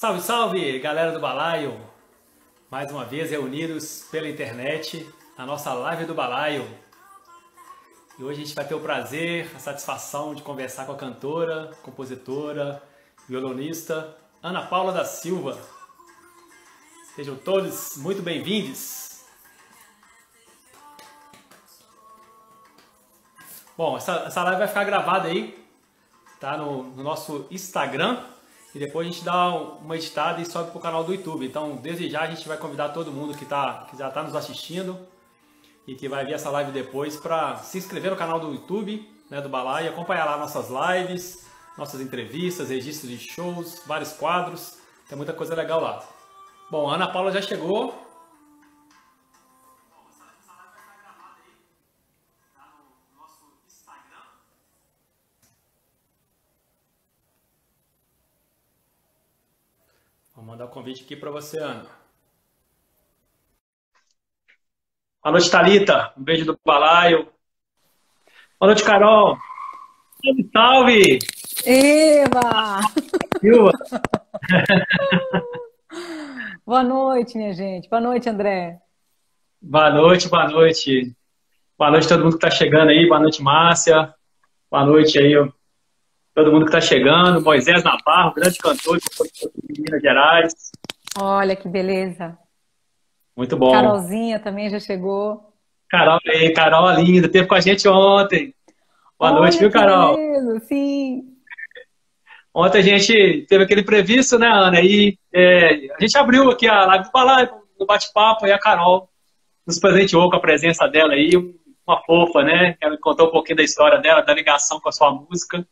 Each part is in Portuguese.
Salve, salve, galera do Balaio! Mais uma vez reunidos pela internet na nossa live do Balaio. E hoje a gente vai ter o prazer, a satisfação de conversar com a cantora, compositora, violonista Ana Paula da Silva. Sejam todos muito bem-vindos. Bom, essa live vai ficar gravada aí, tá? No nosso Instagram. E depois a gente dá uma editada e sobe para o canal do YouTube. Então, desde já a gente vai convidar todo mundo que já está nos assistindo e que vai ver essa live depois para se inscrever no canal do YouTube, né, do Balaio, e acompanhar lá nossas lives, nossas entrevistas, registros de shows, vários quadros. Tem muita coisa legal lá. Bom, a Ana Paula já chegou. Vou mandar o convite aqui para você, Ana. Boa noite, Thalita. Um beijo do Balaio. Boa noite, Carol. Salve, salve! Eba! Silva. Boa noite, minha gente. Boa noite, André. Boa noite, boa noite. Boa noite a todo mundo que está chegando aí. Boa noite, Márcia. Boa noite aí, todo mundo que está chegando. Moisés Navarro, grande cantor de Minas Gerais. Olha que beleza. Muito bom. Carolzinha também já chegou. Carol aí, Carol linda, esteve com a gente ontem. Boa noite, viu, Carol? Beleza, sim. Ontem a gente teve aquele previsto, né, Ana? E a gente abriu aqui a live do Balaio no bate-papo e a Carol nos presenteou com a presença dela aí, uma fofa, né? Ela contou um pouquinho da história dela, da ligação com a sua música.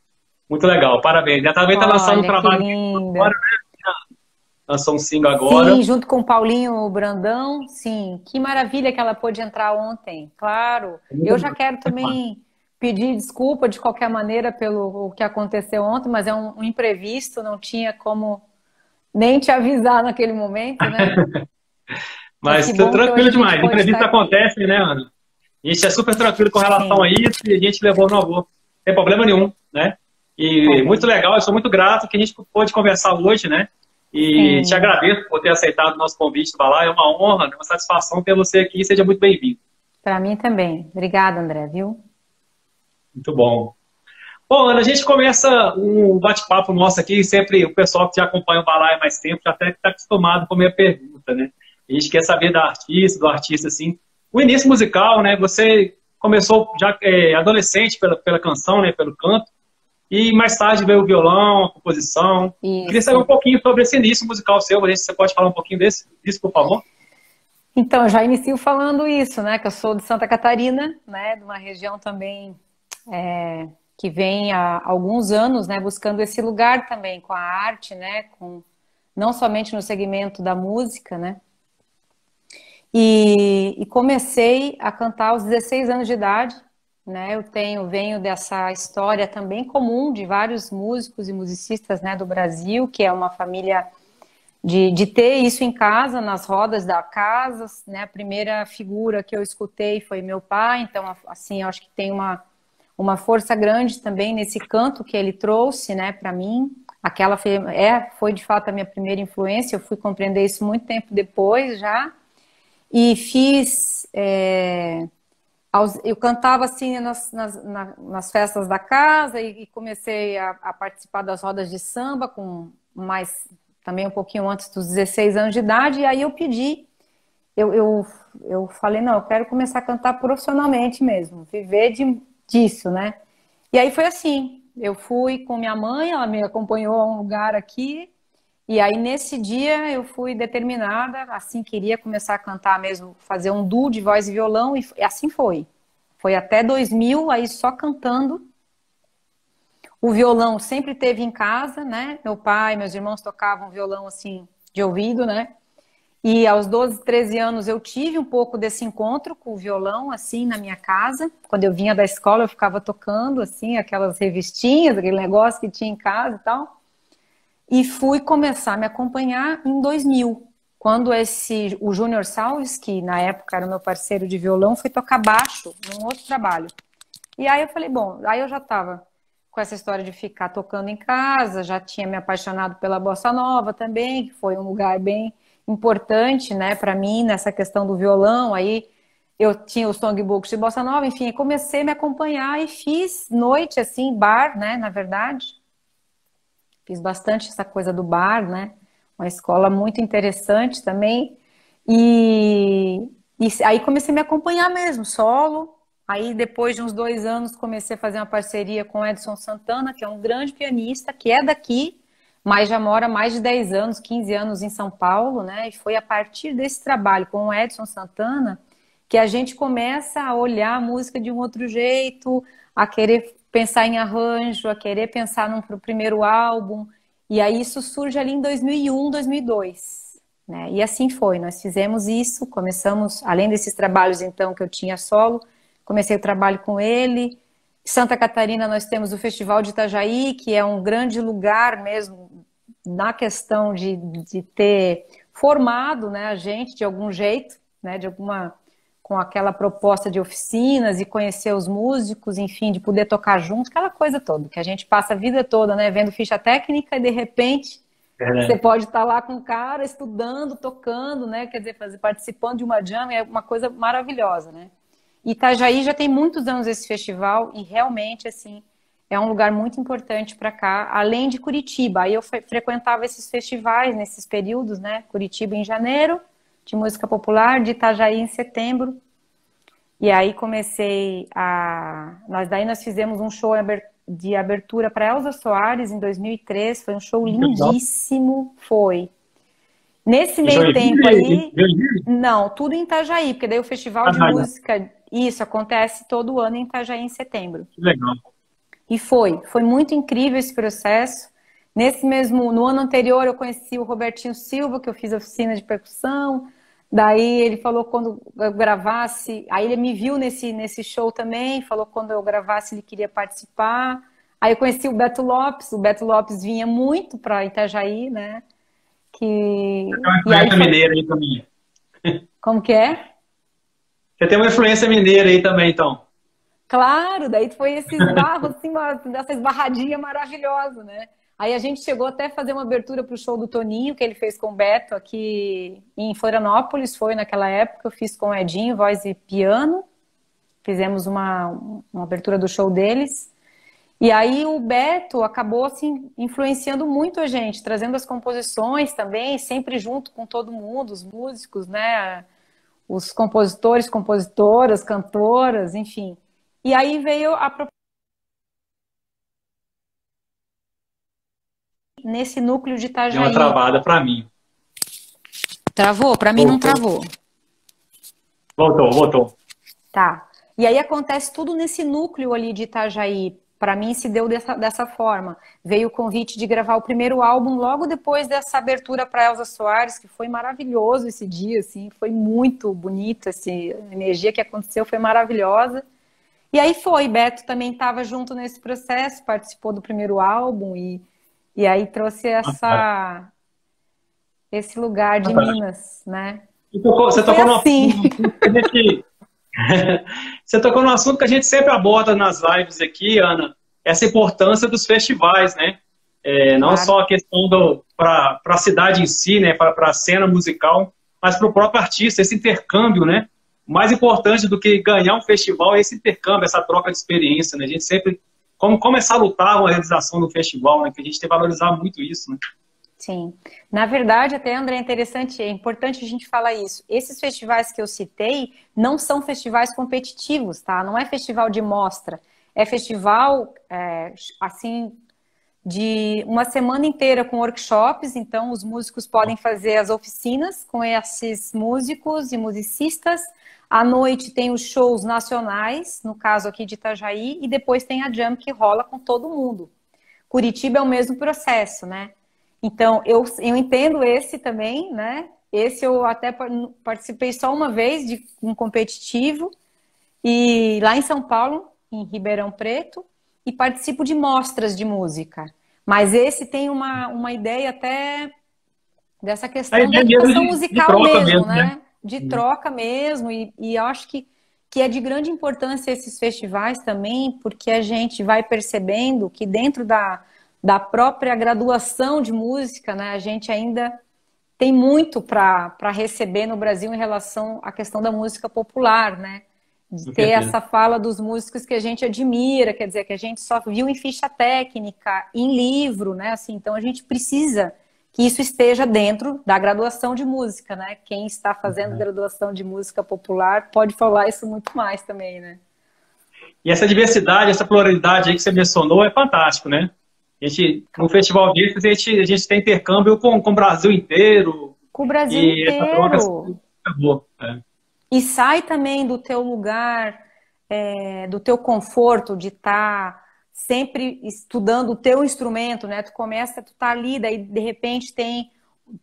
Muito legal, parabéns. Ela também está lançando um trabalho agora, né? Lançou um single agora. Sim, junto com o Paulinho Brandão, sim. Que maravilha que ela pôde entrar ontem, claro. Eu já quero também pedir desculpa de qualquer maneira pelo que aconteceu ontem, mas é um imprevisto, não tinha como nem te avisar naquele momento, né? Mas tranquilo demais, imprevistos acontecem, né, Ana? A gente é super tranquilo com relação a isso e a gente levou no amor. Não tem problema nenhum, né? E muito legal, eu sou muito grato que a gente pôde conversar hoje, né? E te agradeço por ter aceitado o nosso convite, Balaio. É uma honra, uma satisfação ter você aqui. Seja muito bem-vindo. Para mim também. Obrigada, André, viu? Muito bom. Bom, Ana, a gente começa um bate-papo nosso aqui. Sempre o pessoal que já acompanha o Balaio há mais tempo já até está acostumado com a minha pergunta, né? A gente quer saber do artista, assim. O início musical, né? Você começou já adolescente pela canção, né? Pelo canto. E mais tarde veio o violão, a composição. Isso. Queria saber um pouquinho sobre esse início musical seu. Você pode falar um pouquinho disso, por favor? Então, eu já inicio falando isso, né? Que eu sou de Santa Catarina, né? De uma região também que vem há alguns anos, né? Buscando esse lugar também com a arte, né? Não somente no segmento da música, né? E comecei a cantar aos 16 anos de idade. Né, venho dessa história também comum de vários músicos e musicistas, né, do Brasil, que é uma família de ter isso em casa, nas rodas da casa, né, a primeira figura que eu escutei foi meu pai, então, assim, eu acho que tem uma força grande também nesse canto que ele trouxe, né, para mim. Aquela foi de fato a minha primeira influência, eu fui compreender isso muito tempo depois já, e fiz... Eu cantava assim nas festas da casa e comecei a participar das rodas de samba também um pouquinho antes dos 16 anos de idade, e aí eu pedi, eu falei, não, eu quero começar a cantar profissionalmente mesmo, viver disso, né? E aí foi assim, eu fui com minha mãe, ela me acompanhou a um lugar aqui, e aí nesse dia eu fui determinada, assim, queria começar a cantar mesmo, fazer um duo de voz e violão, e assim foi. Foi até 2000, aí só cantando. O violão sempre teve em casa, né? Meu pai, meus irmãos tocavam violão assim, de ouvido, né? E aos 12, 13 anos eu tive um pouco desse encontro com o violão, assim, na minha casa. Quando eu vinha da escola eu ficava tocando, assim, aquelas revistinhas, aquele negócio que tinha em casa e tal. E fui começar a me acompanhar em 2000, quando o Júnior Salles, que na época era meu parceiro de violão, foi tocar baixo num outro trabalho. E aí eu falei, bom, aí eu já estava com essa história de ficar tocando em casa, já tinha me apaixonado pela bossa nova também, que foi um lugar bem importante, né, para mim nessa questão do violão. Aí eu tinha os songbooks de bossa nova, enfim, comecei a me acompanhar e fiz noite assim, bar, né, na verdade. Fiz bastante essa coisa do bar, né? Uma escola muito interessante também. E aí comecei a me acompanhar mesmo, solo. Aí depois de uns 2 anos comecei a fazer uma parceria com o Edson Santana, que é um grande pianista, que é daqui, mas já mora há mais de 10 anos, 15 anos em São Paulo, né? E foi a partir desse trabalho com o Edson Santana que a gente começa a olhar a música de um outro jeito, a querer pensar em arranjo, a querer pensar num pro primeiro álbum. E aí isso surge ali em 2001, 2002, né? E assim foi, nós fizemos isso, começamos, além desses trabalhos então que eu tinha solo, comecei o trabalho com ele. Em Santa Catarina nós temos o Festival de Itajaí, que é um grande lugar mesmo na questão de ter formado, né, a gente de algum jeito, né, de alguma com aquela proposta de oficinas e conhecer os músicos, enfim, de poder tocar junto, aquela coisa toda, que a gente passa a vida toda, né, vendo ficha técnica e de repente você pode estar lá com o cara estudando, tocando, né, quer dizer, participando de uma jam, é uma coisa maravilhosa, né. Itajaí já tem muitos anos esse festival e realmente, assim, é um lugar muito importante para cá, além de Curitiba. Aí eu frequentava esses festivais nesses períodos, né, Curitiba em janeiro, de música popular, de Itajaí em setembro. E aí comecei a... Nós fizemos um show de abertura para Elza Soares em 2003. Foi um show lindíssimo. Foi. Nesse meio tempo aí... Não, tudo em Itajaí, porque daí o festival de música... Isso, acontece todo ano em Itajaí em setembro. Que legal. E foi muito incrível esse processo. No ano anterior eu conheci o Robertinho Silva, que eu fiz oficina de percussão. Daí ele falou quando eu gravasse, aí ele me viu nesse show também, falou quando eu gravasse ele queria participar. Aí eu conheci o Beto Lopes vinha muito para Itajaí, né? Você tem uma influência mineira aí também. Como que é? Você tem uma influência mineira aí também, então. Claro, daí foi esse esbarro, assim, dessa esbarradinha maravilhosa, né? Aí a gente chegou até a fazer uma abertura para o show do Toninho, que ele fez com o Beto aqui em Florianópolis, foi naquela época, eu fiz com o Edinho, voz e piano, fizemos uma abertura do show deles. E aí o Beto acabou, assim, influenciando muito a gente, trazendo as composições também, sempre junto com todo mundo, os músicos, né? Os compositores, compositoras, cantoras, enfim. E aí veio nesse núcleo de Itajaí. Deu uma travada para mim. Travou? Para mim não travou. Voltou. Tá. E aí acontece tudo nesse núcleo ali de Itajaí. Para mim se deu dessa forma. Veio o convite de gravar o primeiro álbum logo depois dessa abertura para Elza Soares, que foi maravilhoso esse dia, assim, foi muito bonito, assim, a energia que aconteceu foi maravilhosa. E aí Beto também estava junto nesse processo, participou do primeiro álbum e aí trouxe esse lugar de Minas, né? Você tocou no assunto que a gente... Você tocou no assunto que a gente sempre aborda nas lives aqui, Ana, essa importância dos festivais, né? Não só a questão para a cidade em si, né? Para a cena musical, mas para o próprio artista, esse intercâmbio, né? Mais importante do que ganhar um festival é esse intercâmbio, essa troca de experiência, né? A gente sempre... Como começar a lutar com a realização do festival, né? Que a gente tem que valorizar muito isso, né? Sim. Na verdade, até, André, é importante a gente falar isso. Esses festivais que eu citei não são festivais competitivos, tá? Não é festival de mostra. É festival, assim, de uma semana inteira com workshops. Então, os músicos podem fazer as oficinas com esses músicos e musicistas. À noite tem os shows nacionais, no caso aqui de Itajaí, e depois tem a jam que rola com todo mundo. Curitiba é o mesmo processo, né? Então, eu entendo esse também, né? Esse eu até participei só uma vez de um competitivo, e lá em São Paulo, em Ribeirão Preto, e participo de mostras de música. Mas esse tem uma ideia até dessa questão da educação musical mesmo, né? De troca mesmo, e eu acho que que é de grande importância esses festivais também, porque a gente vai percebendo que dentro da própria graduação de música, né, a gente ainda tem muito para receber no Brasil em relação à questão da música popular, né? De Com ter certeza. essa fala dos músicos que a gente admira, quer dizer, que a gente só viu em ficha técnica, em livro, né? Assim, então a gente precisa que isso esteja dentro da graduação de música, né? Quem está fazendo graduação de música popular pode falar isso muito mais também, né? E essa diversidade, essa pluralidade aí que você mencionou é fantástico, né? A gente, no Festival Virtus, a gente tem intercâmbio com o Brasil inteiro, Com o Brasil e essa troca é inteiro. super boa. E sai também do teu lugar, do teu conforto de estar sempre estudando o teu instrumento, né? Tu tá ali, daí de repente tem,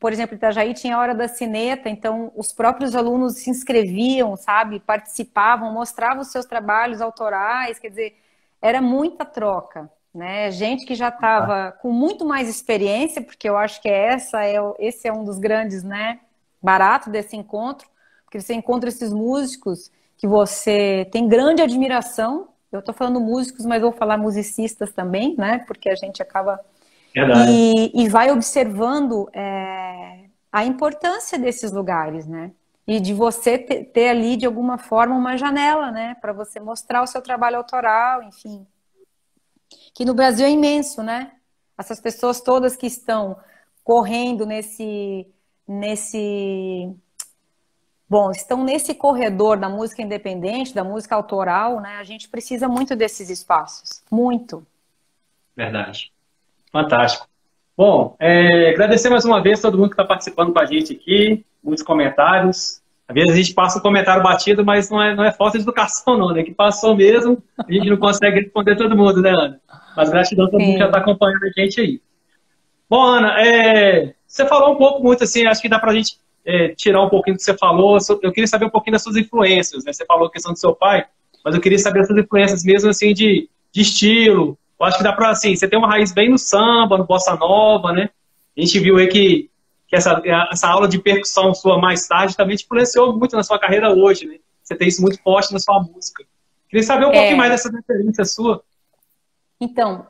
por exemplo, em Itajaí tinha a hora da sineta, então os próprios alunos se inscreviam, sabe? Participavam, mostravam os seus trabalhos autorais, quer dizer, era muita troca, né? Gente que já estava com muito mais experiência, porque eu acho que esse é um dos grandes, né, barato desse encontro, porque você encontra esses músicos que você tem grande admiração. Eu estou falando músicos, mas vou falar musicistas também, né? Porque a gente acaba Verdade. e vai observando a importância desses lugares, né? E de você ter ali, de alguma forma, uma janela, né? Para você mostrar o seu trabalho autoral, enfim. Que no Brasil é imenso, né? Essas pessoas todas que estão correndo nesse Bom, estão nesse corredor da música independente, da música autoral, né? A gente precisa muito desses espaços. Muito. Verdade. Fantástico. Bom, agradecer mais uma vez todo mundo que está participando com a gente aqui, muitos comentários. Às vezes a gente passa um comentário batido, mas não é falta de educação, não, né? Que passou mesmo, a gente não consegue responder todo mundo, né, Ana? Mas gratidão a todo mundo que já está Sim. acompanhando a gente aí. Bom, Ana, você falou um pouco muito assim, acho que dá para a gente tirar um pouquinho do que você falou. Eu queria saber um pouquinho das suas influências, né? Você falou a questão do seu pai, mas eu queria saber as suas influências mesmo assim de estilo. Eu acho que dá para, assim, você tem uma raiz bem no samba, no bossa nova, né? A gente viu aí que essa aula de percussão sua mais tarde também te influenciou muito na sua carreira hoje, né? Você tem isso muito forte na sua música. Queria saber um pouquinho mais É, dessa referência sua. então,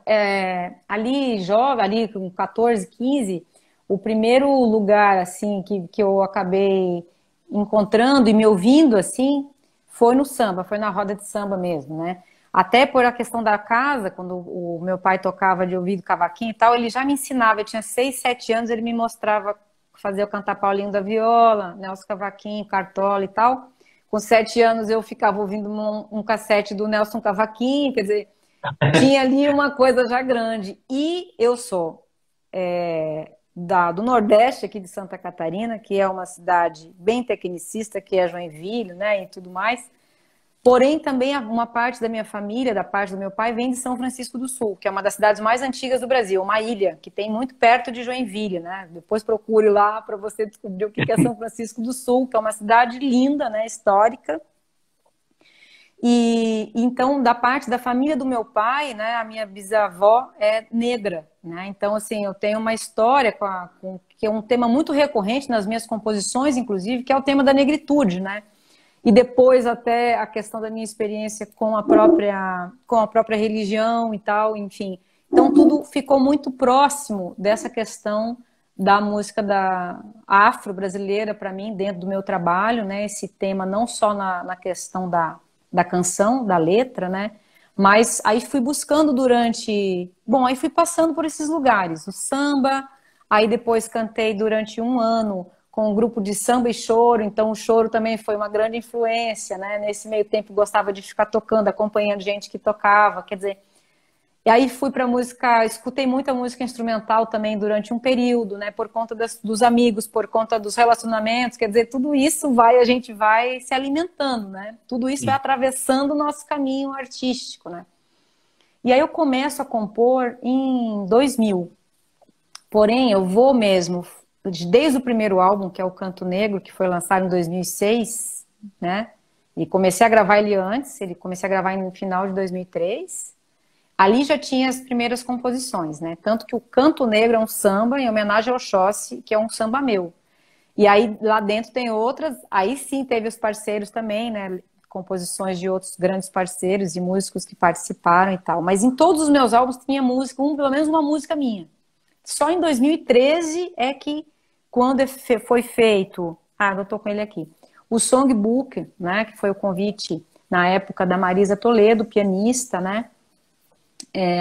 ali com 14, 15, o primeiro lugar, assim, que eu acabei encontrando e me ouvindo, assim, foi no samba, foi na roda de samba mesmo, né? Até por a questão da casa, quando o meu pai tocava de ouvido cavaquinho e tal, ele já me ensinava, eu tinha 6, 7 anos, ele me mostrava fazer eu cantar Paulinho da Viola, Nelson Cavaquinho, Cartola e tal. Com 7 anos eu ficava ouvindo um cassete do Nelson Cavaquinho, quer dizer, tinha ali uma coisa já grande. E eu sou do Nordeste, aqui de Santa Catarina, que é uma cidade bem tecnicista, que é Joinville, né, e tudo mais. Porém, também uma parte da minha família, da parte do meu pai, vem de São Francisco do Sul, que é uma das cidades mais antigas do Brasil, uma ilha que tem muito perto de Joinville, né? Depois procure lá para você descobrir o que é São Francisco do Sul, que é uma cidade linda, né, histórica. E então, da parte da família do meu pai, né, a minha bisavó é negra, né? Então, assim, eu tenho uma história que é um tema muito recorrente nas minhas composições, inclusive, que é o tema da negritude, né? E depois até a questão da minha experiência com a própria religião e tal, enfim. Então, tudo ficou muito próximo dessa questão da música da afro-brasileira para mim, dentro do meu trabalho, né? Esse tema não só na questão da canção, da letra, né? Mas aí fui buscando aí fui passando por esses lugares, o samba, aí depois cantei durante um ano com um grupo de samba e choro, então o choro também foi uma grande influência, né? Nesse meio tempo gostava de ficar tocando, acompanhando gente que tocava, quer dizer, e aí fui para música, escutei muita música instrumental também durante um período, né? Por conta dos amigos, por conta dos relacionamentos, quer dizer, tudo isso a gente vai se alimentando, né? Tudo isso vai atravessando o nosso caminho artístico, né? E aí eu começo a compor em 2000. Porém, eu vou mesmo, desde o primeiro álbum, que é o Canto Negro, que foi lançado em 2006, né? E comecei a gravar ele antes, comecei a gravar no final de 2003. Ali já tinha as primeiras composições, né? Tanto que o Canto Negro é um samba em homenagem ao Oxóssi, que é um samba meu. E aí lá dentro tem outras, aí sim teve os parceiros também, né? composições de outros grandes parceiros e músicos que participaram e tal. Mas em todos os meus álbuns tinha música, pelo menos uma música minha. Só em 2013 é que, quando foi feito... eu tô com ele aqui. O Songbook, né, que foi o convite, na época, da Marisa Toledo, pianista, né,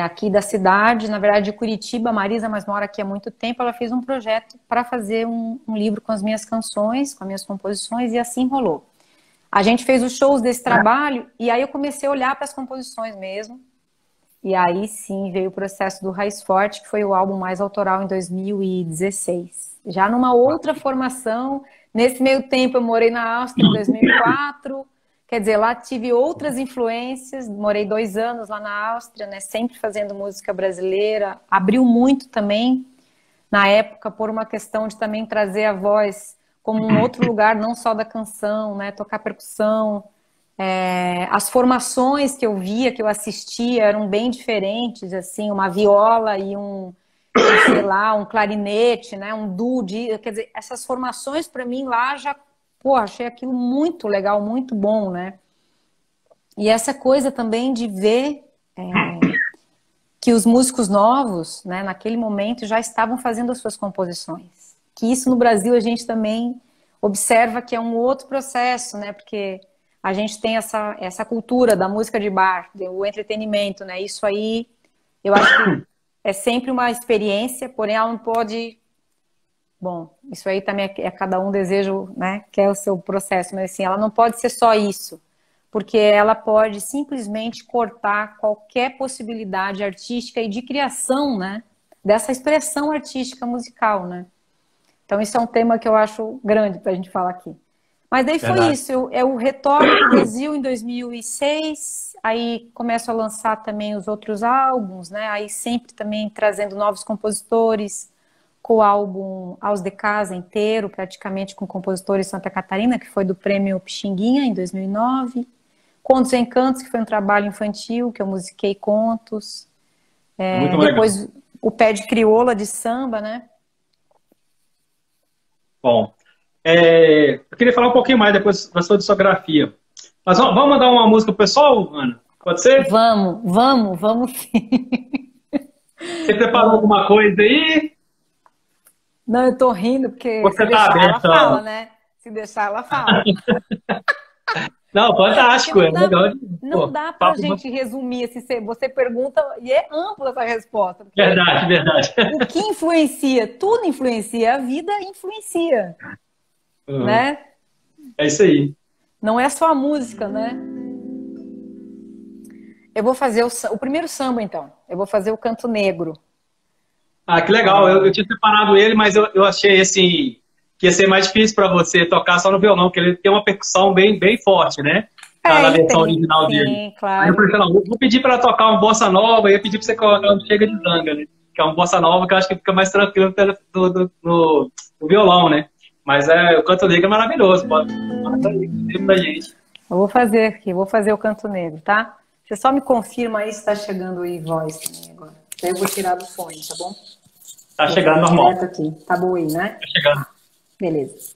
aqui da cidade, na verdade, de Curitiba. A Marisa, mas mora aqui há muito tempo, ela fez um projeto para fazer um livro com as minhas canções, com as minhas composições, e assim rolou. A gente fez os shows desse trabalho, e aí eu comecei a olhar para as composições mesmo, e aí sim veio o processo do Raiz Forte, que foi o álbum mais autoral em 2016. Já numa outra formação, nesse meio tempo eu morei na Áustria em 2004, quer dizer, lá tive outras influências, morei 2 anos lá na Áustria, né, sempre fazendo música brasileira, abriu muito também, na época, por uma questão de também trazer a voz como um outro lugar, não só da canção, né, tocar percussão. As formações que eu via, que eu assistia, eram bem diferentes, assim, uma viola e sei lá, um clarinete, né, um duo, quer dizer, essas formações para mim lá já, achei aquilo muito legal, muito bom, né? E essa coisa também de ver que os músicos novos, né, naquele momento já estavam fazendo as suas composições. Que isso no Brasil a gente também observa que é um outro processo, né? Porque a gente tem essa cultura da música de bar, do entretenimento, né? Isso aí, eu acho que é sempre uma experiência, porém ela não pode... Bom, isso aí também é cada um desejo, né? Que é o seu processo, mas assim, ela não pode ser só isso, porque ela pode simplesmente cortar qualquer possibilidade artística e de criação, né? Dessa expressão artística musical, né? Então, isso é um tema que eu acho grande para a gente falar aqui. Mas daí foi isso, eu retorno para o Brasil em 2006, aí começo a lançar também os outros álbuns, né? Aí sempre também trazendo novos compositores, com o álbum Aos de Casa inteiro, praticamente com compositores de Santa Catarina, que foi do Prêmio Pixinguinha em 2009. Contos e Encantos, que foi um trabalho infantil, que eu musiquei contos. Depois legal. O Pé de Crioula de samba, né? Bom, eu queria falar um pouquinho mais depois da sua discografia. Mas vamos mandar uma música pro pessoal, Ana? Pode ser? Vamos sim. Você preparou alguma coisa aí? Não, eu tô rindo porque você se deixar ela fala, né? Se deixar ela fala. Não, fantástico. Não dá pra gente resumir, assim, você pergunta e é ampla essa resposta. Verdade. O que influencia? Tudo influencia, a vida influencia, né? É isso aí. Não é só a música, né? Eu vou fazer o primeiro samba, então. Eu vou fazer o Canto Negro. Ah, que legal. Eu tinha separado ele, mas eu achei, assim, que ia ser mais difícil para você tocar só no violão, porque ele tem uma percussão bem forte, né? Na versão original dele. Sim, claro. Aí eu falei, não, vou pedir para ela tocar uma bossa nova, e eu pedi para você colocar um Chega de Zanga, né? Que é uma bossa nova que eu acho que fica mais tranquilo no violão, né? Mas o Canto Negro é maravilhoso, pode mandar aí pra gente. Eu vou fazer aqui, vou fazer o Canto Negro, tá? Você só me confirma aí se tá chegando aí voz também agora. Daí eu vou tirar do fone, tá bom? Tá chegando normal. Aqui. Tá bom aí, né? Tá chegando. Beleza.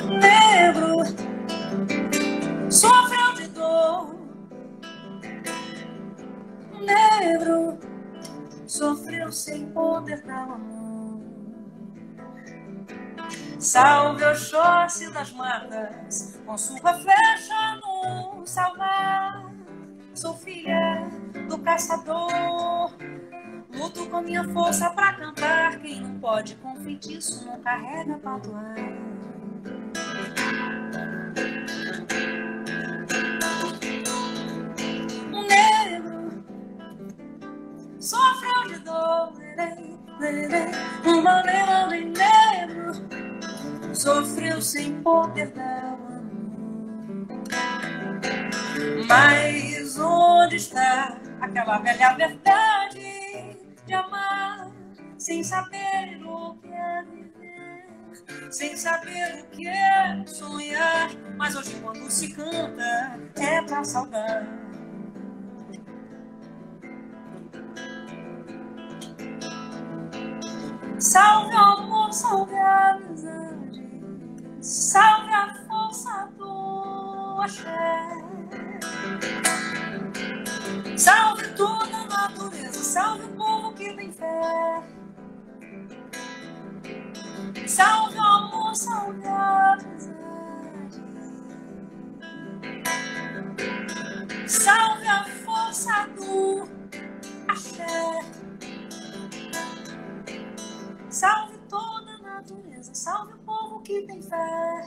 Negro sofreu de dor. Negro sofreu sem poder dar amor. Salve Oxóssi das matas, com sua flecha no salvar. Sou filha do caçador, luto com minha força pra cantar. Quem não pode com feitiço não carrega patuar. Um negro sofreu de dor. Um maneiro de negro sofreu sem poder dar amor. Mas onde está aquela velha verdade de amar sem saber o que é viver, sem saber o que é sonhar? Mas hoje quando se canta é pra saudar. Salve o amor, salve a amizade, salve a força do axé. Salve toda a natureza, salve o povo que tem fé. Salve o amor, salve a amizade, salve a força do axé. Salve toda a natureza, salve o povo que tem fé.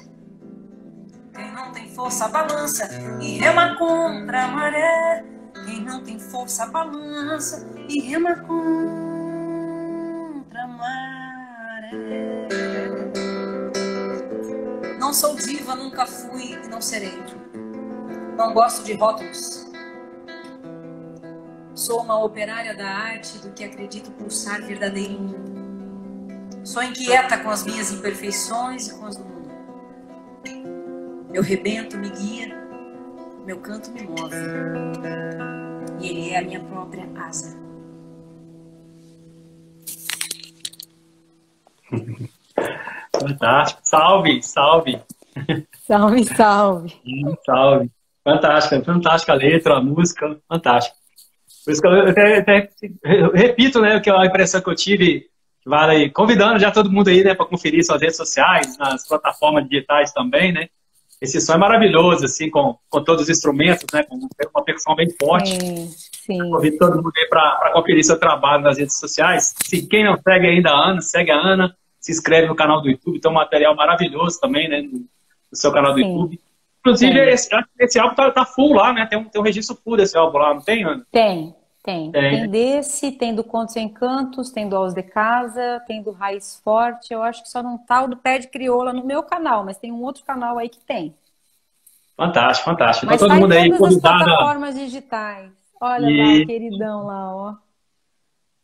Quem não tem força balança e rema contra a maré. Quem não tem força balança e rema contra a maré. Não sou diva, nunca fui e não serei. Não gosto de rótulos. Sou uma operária da arte do que acredito pulsar verdadeiro. Sou inquieta com as minhas imperfeições e com as do mundo. Meu rebento me guia, meu canto me move. E ele é a minha própria asa. Fantástico. Salve, salve. Salve, salve. Salve. Fantástica, fantástica a letra, a música, fantástica. Por isso que eu repito, né, que a impressão que eu tive, vale, convidando já todo mundo aí, né, para conferir suas redes sociais, nas plataformas digitais também, né. Esse som é maravilhoso, assim, com todos os instrumentos, né, com uma percussão bem forte. Sim. Convido todo mundo aí para conferir seu trabalho nas redes sociais. Se quem não segue ainda a Ana, segue a Ana, se inscreve no canal do YouTube, tem um material maravilhoso também, né, no seu canal do YouTube. Inclusive, esse álbum tá full lá, né? Tem um registro full desse álbum lá, não tem, Ana? Tem. Tem desse, tem do Contos e Encantos, tem do Aos de Casa, tem do Raiz Forte. Eu acho que só não tá o do Pé de Crioula no meu canal, mas tem um outro canal aí que tem. Fantástico, fantástico. Mas então todo mundo aí todas as convidado. plataformas digitais. Olha lá, queridão lá, ó.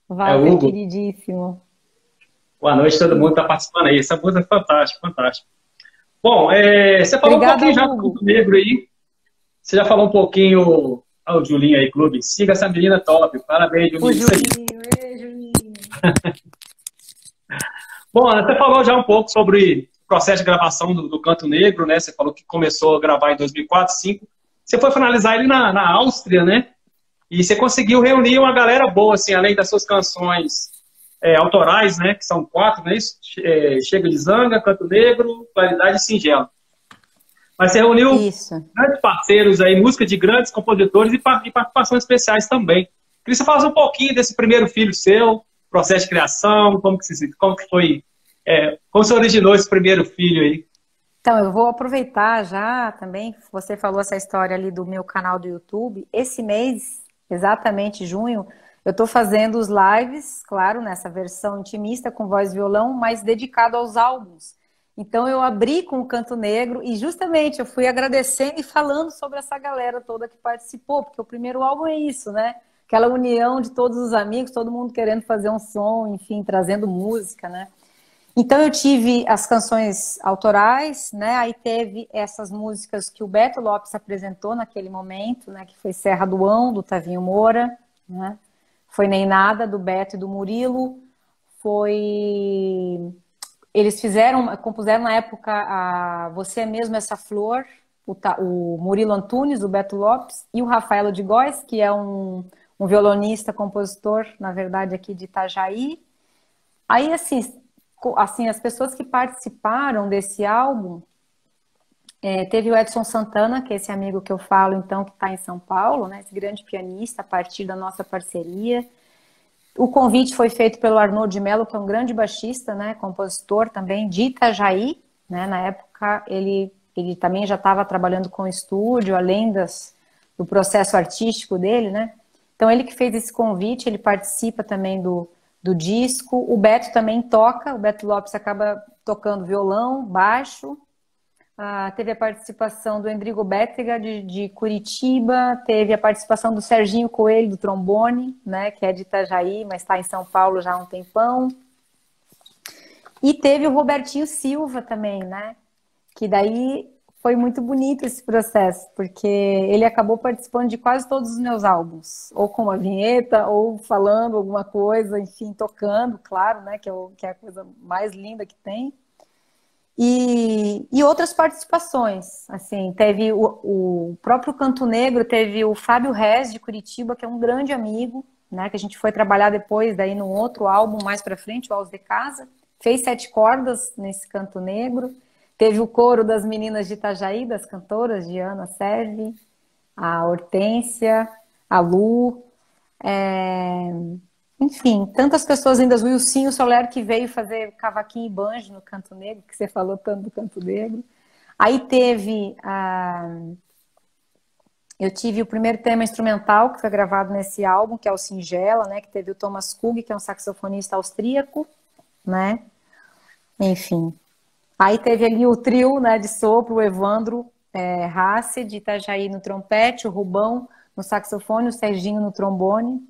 Walter, Hugo. queridíssimo. Boa noite, todo mundo que tá participando aí. Essa música é fantástica, fantástica. Bom, você falou Obrigada, um pouquinho já do Hugo. Canto Negro aí. Você já falou um pouquinho. Olha o Julinho aí, clube. Siga essa menina top. Parabéns, Julinho. O Julinho, Julinho. Bom, Ana, você falou já um pouco sobre o processo de gravação do Canto Negro, né? Você falou que começou a gravar em 2004, 2005. Você foi finalizar ele na Áustria, né? E você conseguiu reunir uma galera boa, assim, além das suas canções autorais, né? Que são 4, não é isso? Chega de Zanga, Canto Negro, Claridade e Singelo. Mas você reuniu grandes parceiros aí, música de grandes compositores e participações especiais também. Queria que você falasse um pouquinho desse primeiro filho seu, processo de criação, como que foi, como se originou esse primeiro filho aí. Então, eu vou aproveitar já também, você falou essa história ali do meu canal do YouTube. Esse mês, exatamente junho, eu estou fazendo os lives, claro, nessa versão intimista com voz e violão, mas dedicado aos álbuns. Então eu abri com o Canto Negro e justamente eu fui agradecendo e falando sobre essa galera toda que participou, porque o primeiro álbum é isso, né? Aquela união de todos os amigos, todo mundo querendo fazer um som, enfim, trazendo música, né? Então eu tive as canções autorais, né? Aí teve essas músicas que o Beto Lopes apresentou naquele momento, né? Que foi Serra do Ão, do Tavinho Moura, né? Foi Nem Nada, do Beto e do Murilo, foi... Eles compuseram na época a Você é Mesmo Essa Flor, o Murilo Antunes, do Beto Lopes, e o Rafaelo de Góes, que é um violonista, compositor, na verdade, aqui de Itajaí. Aí, assim, as pessoas que participaram desse álbum, teve o Edson Santana, que é esse amigo que eu falo, então, que está em São Paulo, né, esse grande pianista, a partir da nossa parceria. O convite foi feito pelo Arnaud de Mello, que é um grande baixista, né, compositor também de Itajaí, né, na época ele também já estava trabalhando com estúdio, além do processo artístico dele, né, então ele que fez esse convite, ele participa também do disco. O Beto também toca, o Beto Lopes acaba tocando violão, baixo. Teve a participação do Endrigo Bétega, de Curitiba, teve a participação do Serginho Coelho, do trombone, né, que é de Itajaí, mas está em São Paulo já há um tempão. E teve o Robertinho Silva também, né, que daí foi muito bonito esse processo, porque ele acabou participando de quase todos os meus álbuns, ou com uma vinheta, ou falando alguma coisa, enfim, tocando, claro, né, que é a coisa mais linda que tem. E outras participações, assim, teve o próprio Canto Negro, teve o Fábio Rez, de Curitiba, que é um grande amigo, né, que a gente foi trabalhar depois, daí num outro álbum mais pra frente, o Aos de Casa, fez 7 cordas nesse Canto Negro. Teve o coro das meninas de Itajaí, das cantoras, Diana Serve, a Hortência, a Lu, enfim, tantas pessoas ainda, o Wilsinho Soler, que veio fazer cavaquinho e banjo no Canto Negro, que você falou tanto do Canto Negro. Aí teve, eu tive o primeiro tema instrumental, que foi gravado nesse álbum, que é o Singela, né, que teve o Thomas Kug, que é um saxofonista austríaco, né, enfim. Aí teve ali o trio, né, de sopro, o Evandro Rassi, de Itajaí, no trompete, o Rubão no saxofone, o Serginho no trombone.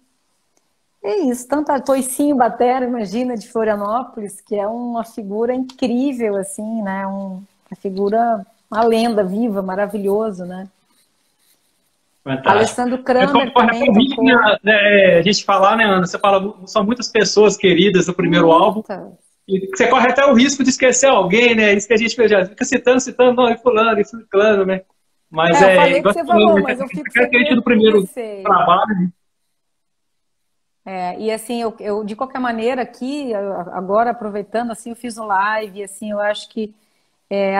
É isso, tanto a Toicinho Batera, imagina, de Florianópolis, que é uma figura incrível, assim, né, uma figura, uma lenda viva, maravilhoso, né. Fantástico. Alessandro Kramer também tocou. A gente falar, né, Ana, você fala, são muitas pessoas queridas do primeiro álbum. E você corre até o risco de esquecer alguém, né? Isso que a gente já fica citando, não, e fulano, né? Mas eu falei que você falou, mas eu fico sempre do primeiro trabalho. E assim, eu de qualquer maneira aqui, agora aproveitando, assim, eu fiz um live, assim, eu acho que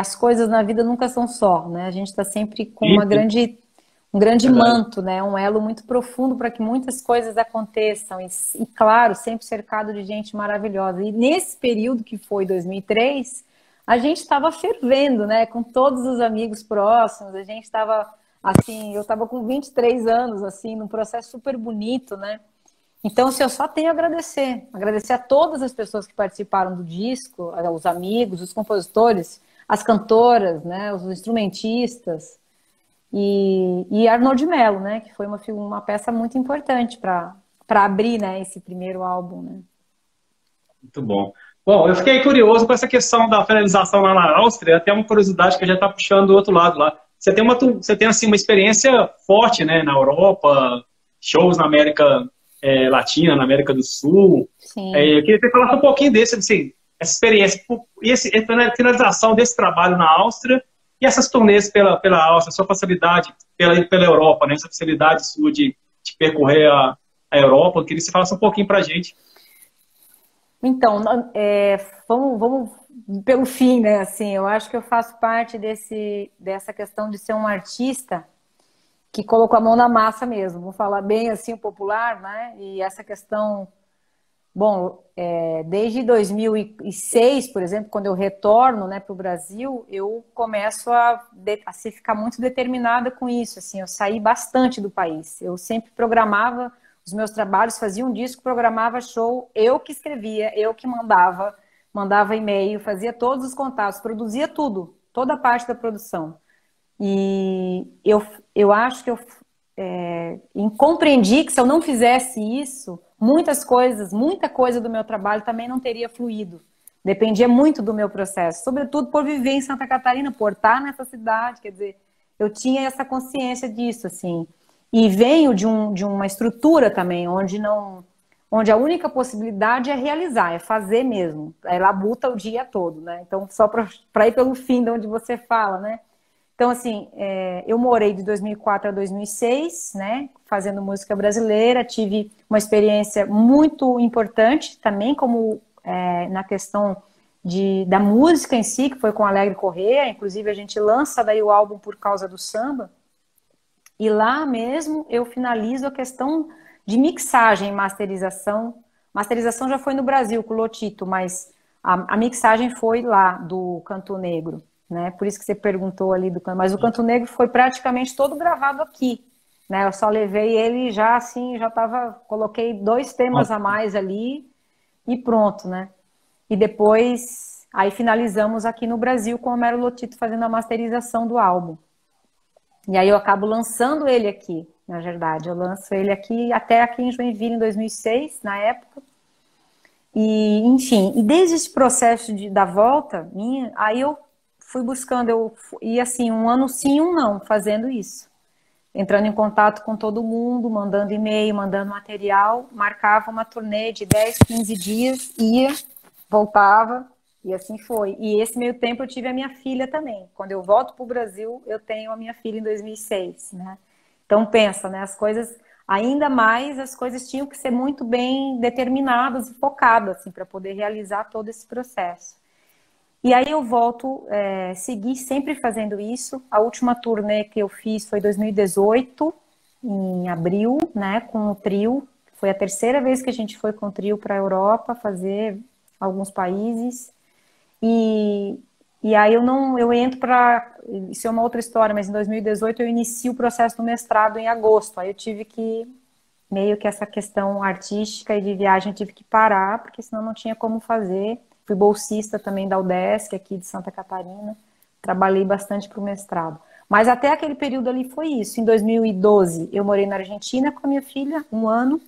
as coisas na vida nunca são só, né? A gente está sempre com um grande manto, né? Um elo muito profundo para que muitas coisas aconteçam. E, claro, sempre cercado de gente maravilhosa. E nesse período que foi 2003, a gente estava fervendo, né? Com todos os amigos próximos. A gente estava, assim, eu estava com 23 anos, assim, num processo super bonito, né? Então, assim, eu só tenho a agradecer. Agradecer a todas as pessoas que participaram do disco, os amigos, os compositores, as cantoras, né? Os instrumentistas. E Arnold Melo, né, que foi uma peça muito importante para abrir, né, esse primeiro álbum, né. Muito bom. Bom, eu fiquei curioso com essa questão da finalização lá na Áustria, até uma curiosidade que já está puxando do outro lado lá. Você tem assim, uma experiência forte, né, na Europa, shows na América Latina, na América do Sul. Sim. Eu queria que você falasse um pouquinho desse, assim, essa experiência, e a finalização desse trabalho na Áustria. E essas turnês pela Áustria, sua facilidade pela Europa, né? Essa facilidade sua de percorrer a Europa, eu queria que você falasse um pouquinho pra gente. Então, vamos pelo fim, né? Assim, eu acho que eu faço parte dessa questão de ser um artista que colocou a mão na massa mesmo. Vou falar bem assim o popular, né? E essa questão... Bom, desde 2006, por exemplo, quando eu retorno, né, para o Brasil, eu começo a ficar muito determinada com isso. Assim, eu saí bastante do país. Eu sempre programava os meus trabalhos, fazia um disco, programava show, eu que escrevia, eu que mandava e-mail, fazia todos os contatos, produzia tudo, toda a parte da produção. E eu acho que eu compreendi que se eu não fizesse isso, muita coisa do meu trabalho também não teria fluído. Dependia muito do meu processo, sobretudo por viver em Santa Catarina, por estar nessa cidade, quer dizer, eu tinha essa consciência disso, assim. E venho de uma estrutura também, onde a única possibilidade é realizar, é fazer mesmo, é labuta o dia todo, né? Então, só para ir pelo fim de onde você fala, né? Então, assim, eu morei de 2004 a 2006, né, fazendo música brasileira, tive uma experiência muito importante também, como na questão da música em si, que foi com Alegre Corrêa, inclusive a gente lança daí o álbum Por Causa do Samba, e lá mesmo eu finalizo a questão de mixagem e masterização. Masterização já foi no Brasil, com o Lotito, mas a mixagem foi lá, do Canto Negro. Né? Por isso que você perguntou ali do canto, mas o Canto Negro foi praticamente todo gravado aqui, né? Eu só levei ele já assim, coloquei 2 temas a mais ali e pronto, né? E depois, aí finalizamos aqui no Brasil com o Homero Lotito fazendo a masterização do álbum. E aí eu acabo lançando ele aqui, na verdade, eu lanço ele aqui, até aqui em Joinville em 2006, na época. E, enfim, e desde esse processo da volta minha, aí eu fui buscando, e assim, um ano sim, um não, fazendo isso. Entrando em contato com todo mundo, mandando e-mail, mandando material, marcava uma turnê de 10, 15 dias, ia, voltava, e assim foi. E esse meio tempo eu tive a minha filha também. Quando eu volto para o Brasil, eu tenho a minha filha em 2006, né? Então pensa, né? As coisas, ainda mais, as coisas tinham que ser muito bem determinadas e focadas, assim, para poder realizar todo esse processo. E aí eu volto, segui sempre fazendo isso. A última turnê que eu fiz foi em 2018, em abril, né, com o trio. Foi a terceira vez que a gente foi com o trio para a Europa fazer alguns países. E aí eu entro para... Isso é uma outra história, mas em 2018 eu inicio o processo do mestrado em agosto. Aí eu tive que, meio que essa questão artística e de viagem, eu tive que parar, porque senão não tinha como fazer. Fui bolsista também da UDESC, aqui de Santa Catarina. Trabalhei bastante para o mestrado. Mas até aquele período ali foi isso. Em 2012, eu morei na Argentina com a minha filha, um ano.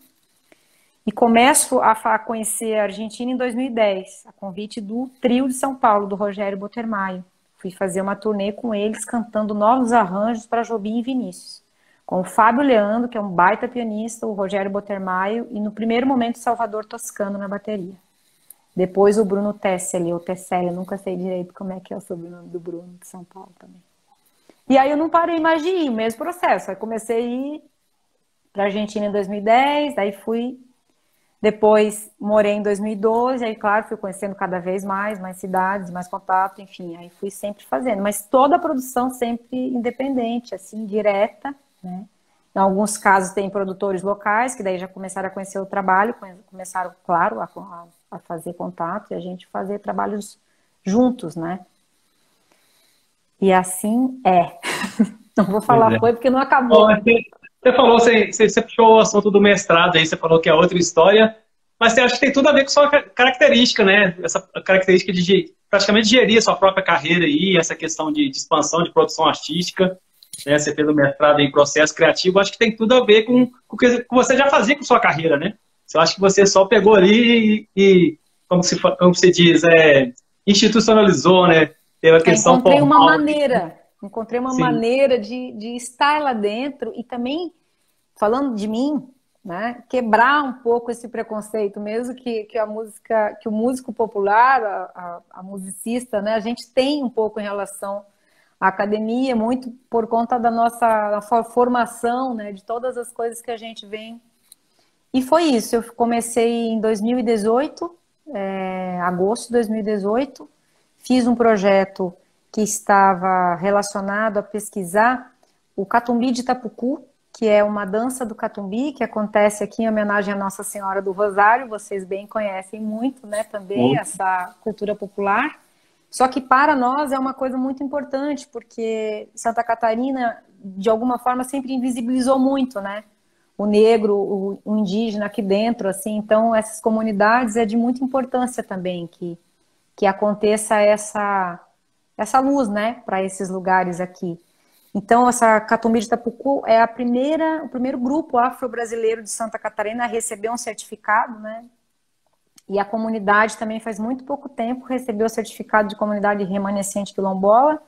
E começo a conhecer a Argentina em 2010, a convite do trio de São Paulo, do Rogério Botermaio. Fui fazer uma turnê com eles, cantando novos arranjos para Jobim e Vinícius. Com o Fábio Leandro, que é um baita pianista, o Rogério Botermaio, e no primeiro momento Salvador Toscano na bateria. Depois o Bruno Tesselli, ou Tesselli, eu nunca sei direito como é que é o sobrenome do Bruno, de São Paulo também. E aí eu não parei mais de ir, o mesmo processo. Aí comecei a ir para a Argentina em 2010, aí fui, depois morei em 2012, aí claro, fui conhecendo cada vez mais cidades, mais contato, enfim, aí fui sempre fazendo. Mas toda a produção sempre independente, assim, direta, né? Em alguns casos tem produtores locais, que daí já começaram a conhecer o trabalho, começaram, claro, a fazer contato e a gente fazer trabalhos juntos, né? E assim é. Não vou falar foi porque não acabou. Bom, você falou, você puxou o assunto do mestrado aí, você falou que é outra história, mas você acha que tem tudo a ver com sua característica, né? Essa característica de praticamente gerir a sua própria carreira aí, essa questão de expansão, de produção artística, né? Você fez o mestrado em processo criativo, acho que tem tudo a ver com o que você já fazia com sua carreira, né? Eu acho que você só pegou ali e como se diz, institucionalizou, né? Teve a questão encontrei formal. uma Sim. maneira de estar lá dentro e também, falando de mim, né, quebrar um pouco esse preconceito, mesmo que a música, que o músico popular, a musicista, né, a gente tem um pouco em relação à academia, muito por conta da nossa formação, né, de todas as coisas que a gente vem. E foi isso, eu comecei em 2018, agosto de 2018, fiz um projeto que estava relacionado a pesquisar o Catumbi de Itapucu, que é uma dança do Catumbi, que acontece aqui em homenagem à Nossa Senhora do Rosário. Vocês bem conhecem muito, né, também essa cultura popular. Só que para nós é uma coisa muito importante, porque Santa Catarina, de alguma forma, sempre invisibilizou muito, né? O negro, o indígena aqui dentro, assim. Então, essas comunidades é de muita importância também que aconteça essa luz, né, para esses lugares aqui. Então, essa Catumbi de Itapucu é o primeiro grupo afro-brasileiro de Santa Catarina a receber um certificado, né? E a comunidade também faz muito pouco tempo recebeu o certificado de comunidade remanescente quilombola.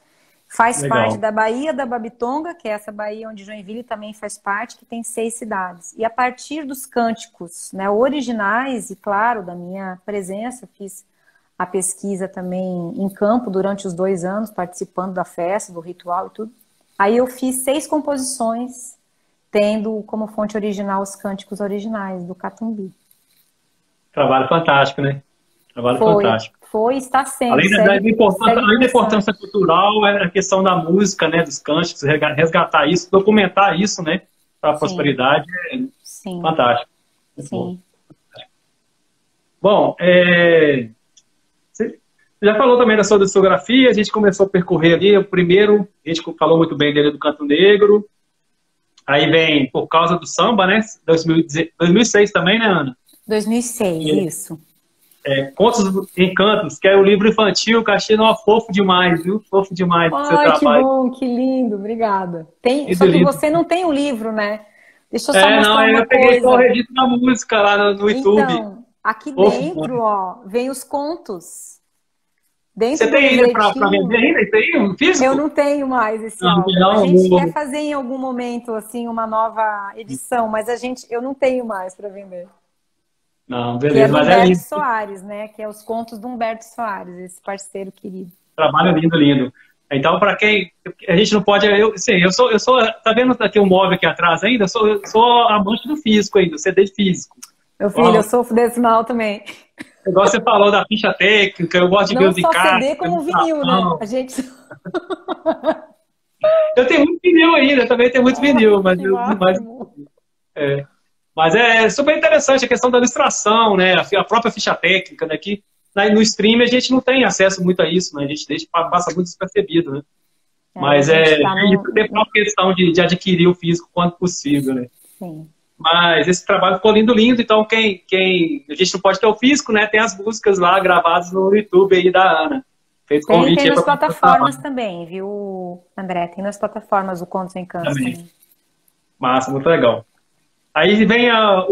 Faz parte da Baía da Babitonga, que é essa baía onde Joinville também faz parte, que tem 6 cidades. E a partir dos cânticos, né, originais, e claro, da minha presença, fiz a pesquisa também em campo durante os 2 anos, participando da festa, do ritual e tudo. Aí eu fiz 6 composições, tendo como fonte original os cânticos originais do Catumbi. Trabalho fantástico, né? Trabalho fantástico. Foi, está sendo. Além da importância cultural, é a questão da música, né, dos cânticos, resgatar isso, documentar isso, né, para a prosperidade, Sim. Fantástico. Sim. Bom, você já falou também da sua discografia, a gente começou a percorrer ali, o primeiro, a gente falou muito bem dele do Canto Negro, aí vem Por Causa do Samba, né, 2006 também, né, Ana? 2006, isso. Contos Encantos, que é o livro infantil, que eu achei fofo demais, viu? Fofo demais do seu trabalho. Que bom, que lindo, obrigada. Só que você não tem o livro, né? Deixa eu só mostrar uma coisa. Eu peguei só o registro da música lá no YouTube. Então, aqui dentro, ó, vem os contos. Dentro Você tem do ainda para livretinho, vender ainda? Isso aí, um físico? eu não tenho mais esse Não, álbum. não, A gente não. quer fazer em algum momento assim uma nova edição, mas eu não tenho mais para vender. Não, Que é beleza, do mas é Humberto lindo. Soares, né? Que é os contos do Humberto Soares, esse parceiro querido. Trabalho lindo, lindo. Então, para quem. A gente não pode. Tá vendo aqui um móvel aqui atrás ainda? Eu sou amante do físico ainda, CD de físico. Meu filho, eu sofro desse mal também. Igual você falou da ficha técnica, eu gosto de ver Não os só encartes. CD, como vinil, né? A gente. Eu tenho muito vinil ainda, também tenho muito vinil, mas, Que máximo. mas é super interessante a questão da ilustração, né? A própria ficha técnica, né? Que no stream a gente não tem acesso muito a isso, né? A gente passa muito despercebido, né? Mas isso tem uma questão de adquirir o físico quanto possível, né? Sim. Mas esse trabalho ficou lindo, lindo. Então, a gente não pode ter o físico, né? Tem as músicas lá gravadas no YouTube aí da Ana. Feito convite Tem nas pra plataformas também, viu, André? Tem nas plataformas o Contos em Câncer. também. Massa, muito legal. Aí vem a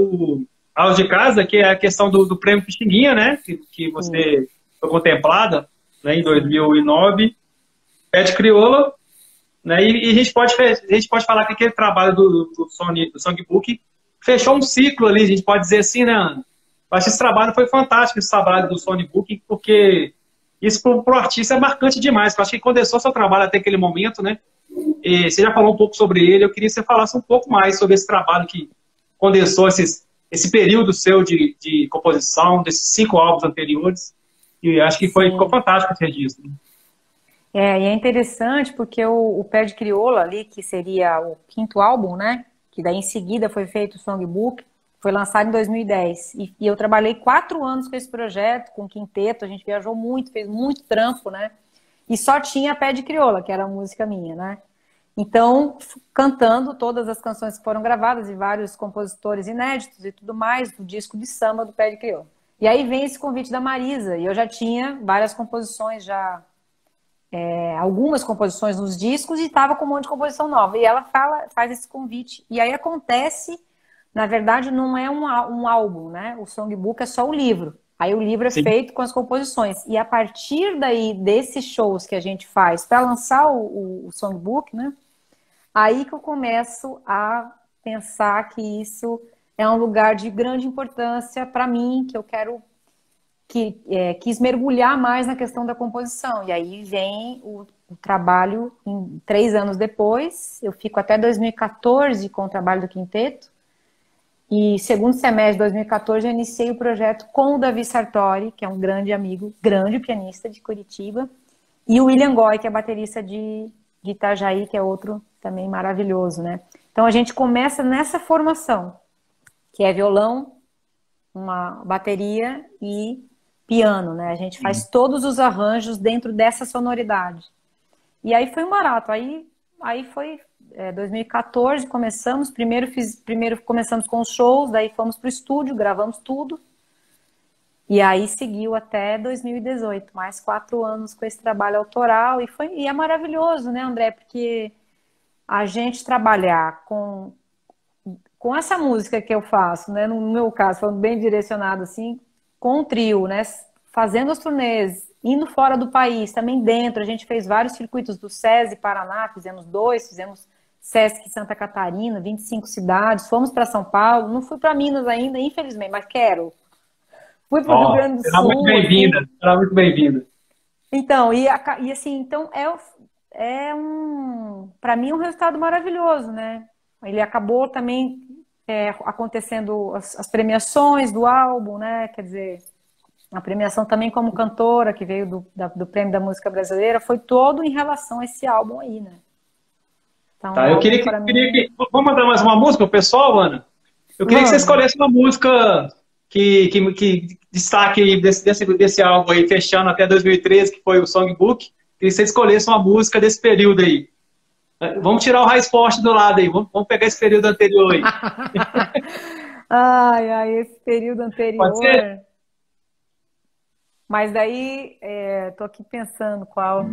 de casa, que é a questão do prêmio Pixinguinha, né? Que você foi contemplada, né, em 2009. Pede Crioula, né? E a gente pode falar que aquele trabalho do Songbook fechou um ciclo ali, a gente pode dizer assim, né, Ana? Eu acho que esse trabalho foi fantástico, esse trabalho do Songbook, porque isso para o artista é marcante demais. Eu acho que condensou seu trabalho até aquele momento, né? E você já falou um pouco sobre ele, eu queria que você falasse um pouco mais sobre esse trabalho que condensou esse período seu de composição, desses 5 álbuns anteriores, e acho que ficou fantástico esse registro. E é interessante porque o Pé de Crioula ali, que seria o 5º álbum, né? Que daí em seguida foi feito o Songbook, foi lançado em 2010. E eu trabalhei 4 anos com esse projeto, com o quinteto, a gente viajou muito, fez muito trampo, né? E só tinha Pé de Crioula, que era a música minha, né? Então, cantando todas as canções que foram gravadas e vários compositores inéditos e tudo mais, do disco de samba do Pé de Crioula. E aí vem esse convite da Marisa, e eu já tinha várias composições, algumas composições nos discos, e estava com um monte de composição nova. E ela faz esse convite. E aí acontece, na verdade, não é um álbum, né? O Songbook é só o livro. Aí o livro é feito com as composições. E a partir daí, desses shows que a gente faz para lançar o Songbook, né? Aí que eu começo a pensar que isso é um lugar de grande importância para mim, que eu quis mergulhar mais na questão da composição. E aí vem o trabalho 3 anos depois. Eu fico até 2014 com o trabalho do quinteto. E segundo semestre de 2014 eu iniciei o projeto com o Davi Sartori, que é um grande amigo, grande pianista de Curitiba, e o William Goy, que é baterista de Itajaí, que é outro também maravilhoso, né? Então a gente começa nessa formação, que é violão, uma bateria e piano, né? A gente faz todos os arranjos dentro dessa sonoridade. E aí foi um barato. Aí foi 2014, começamos. Primeiro começamos com os shows, daí fomos pro estúdio, gravamos tudo. E aí seguiu até 2018, mais 4 anos com esse trabalho autoral. E é maravilhoso, né, André? Porque a gente trabalhar com essa música que eu faço, né? No meu caso, falando bem direcionado assim, com o trio, né? Fazendo as turnês, indo fora do país, também dentro. A gente fez vários circuitos do SESI Paraná, fizemos 2, fizemos Sesc Santa Catarina, 25 cidades, fomos para São Paulo, não fui para Minas ainda, infelizmente, mas quero. Fui para o Rio Grande do Sul. Será muito bem-vinda, será muito bem-vinda. Então, e assim, então para mim, um resultado maravilhoso, né? Ele acabou também acontecendo as premiações do álbum, né? Quer dizer, a premiação também como cantora, que veio do Prêmio da Música Brasileira, foi todo em relação a esse álbum aí, né? Então, tá, eu queria que... Vamos mandar mais uma música pro pessoal, Ana? Eu queria que você escolhesse uma música que destaque desse álbum aí, fechando até 2013, que foi o Songbook. Queria que você escolhesse uma música desse período aí. Vamos tirar o High Sport do lado aí, vamos pegar esse período anterior aí. Esse período anterior. Pode ser? Mas daí, tô aqui pensando qual.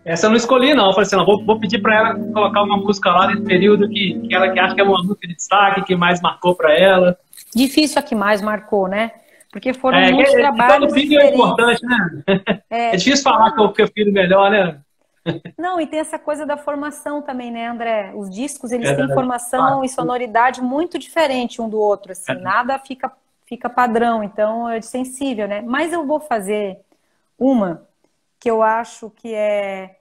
Essa eu não escolhi, não. Eu falei assim, não, vou pedir para ela colocar uma música lá nesse período que ela acha que é uma música de destaque, que mais marcou para ela. Difícil a que mais marcou, né? Porque foram muitos trabalhos todo filho é importante, né? É difícil falar que eu filho melhor, né? Não, e tem essa coisa da formação também, né, André? Os discos, eles têm Verdade. formação e sonoridade muito diferente um do outro, assim. Nada fica padrão, então é sensível, né? Mas eu vou fazer uma que eu acho que é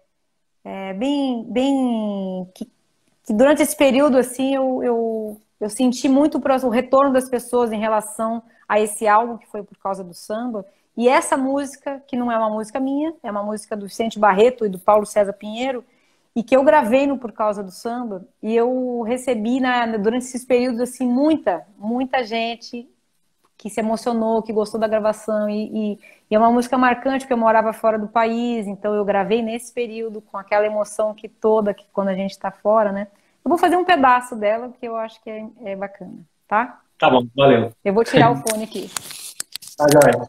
que durante esse período, assim, eu senti muito o retorno das pessoas em relação a esse álbum, que foi por causa do samba. E essa música, que não é uma música minha, é uma música do Vicente Barreto e do Paulo César Pinheiro, e que eu gravei no Por Causa do Samba, e eu recebi durante esses períodos, assim, muita gente que se emocionou, que gostou da gravação, e é uma música marcante, porque eu morava fora do país, então eu gravei nesse período, com aquela emoção que quando a gente está fora, né? Eu vou fazer um pedaço dela, porque eu acho que é bacana, tá? Tá bom, valeu. Eu vou tirar o fone aqui. Tá, joia.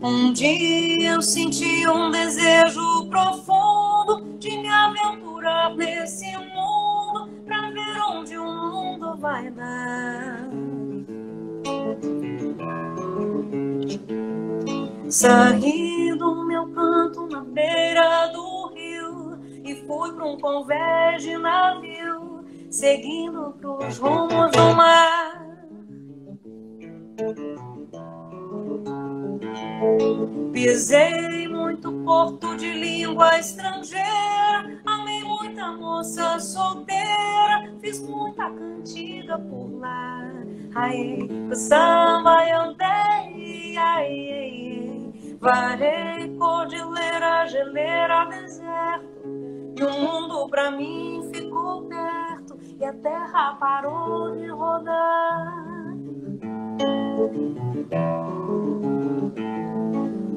Um dia eu senti um desejo profundo de me aventurar nesse mundo pra ver onde o mundo vai dar. Saí do meu canto na beira do rio e fui pra um convés de navio, seguindo pros rumos do mar. Pisei muito porto de língua estrangeira, amei muita moça solteira, fiz muita cantiga por lá. Ai, o samba eu andei, ai, varei cordilheira, geleira, deserto, e o mundo pra mim ficou perto e a terra parou de rodar.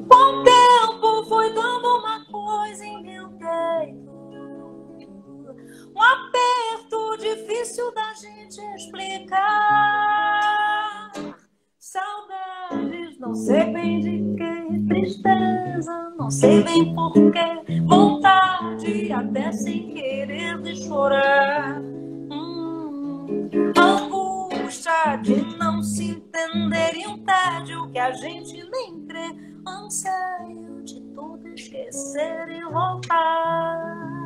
Com o tempo foi dando uma coisa em meu peito, um aperto difícil da gente explicar. Saudades, não sei bem de que, tristeza, não sei bem porquê, vontade até sem querer de chorar. Angústia de não se entender e um tédio que a gente nem crê, anseio de tudo esquecer e voltar.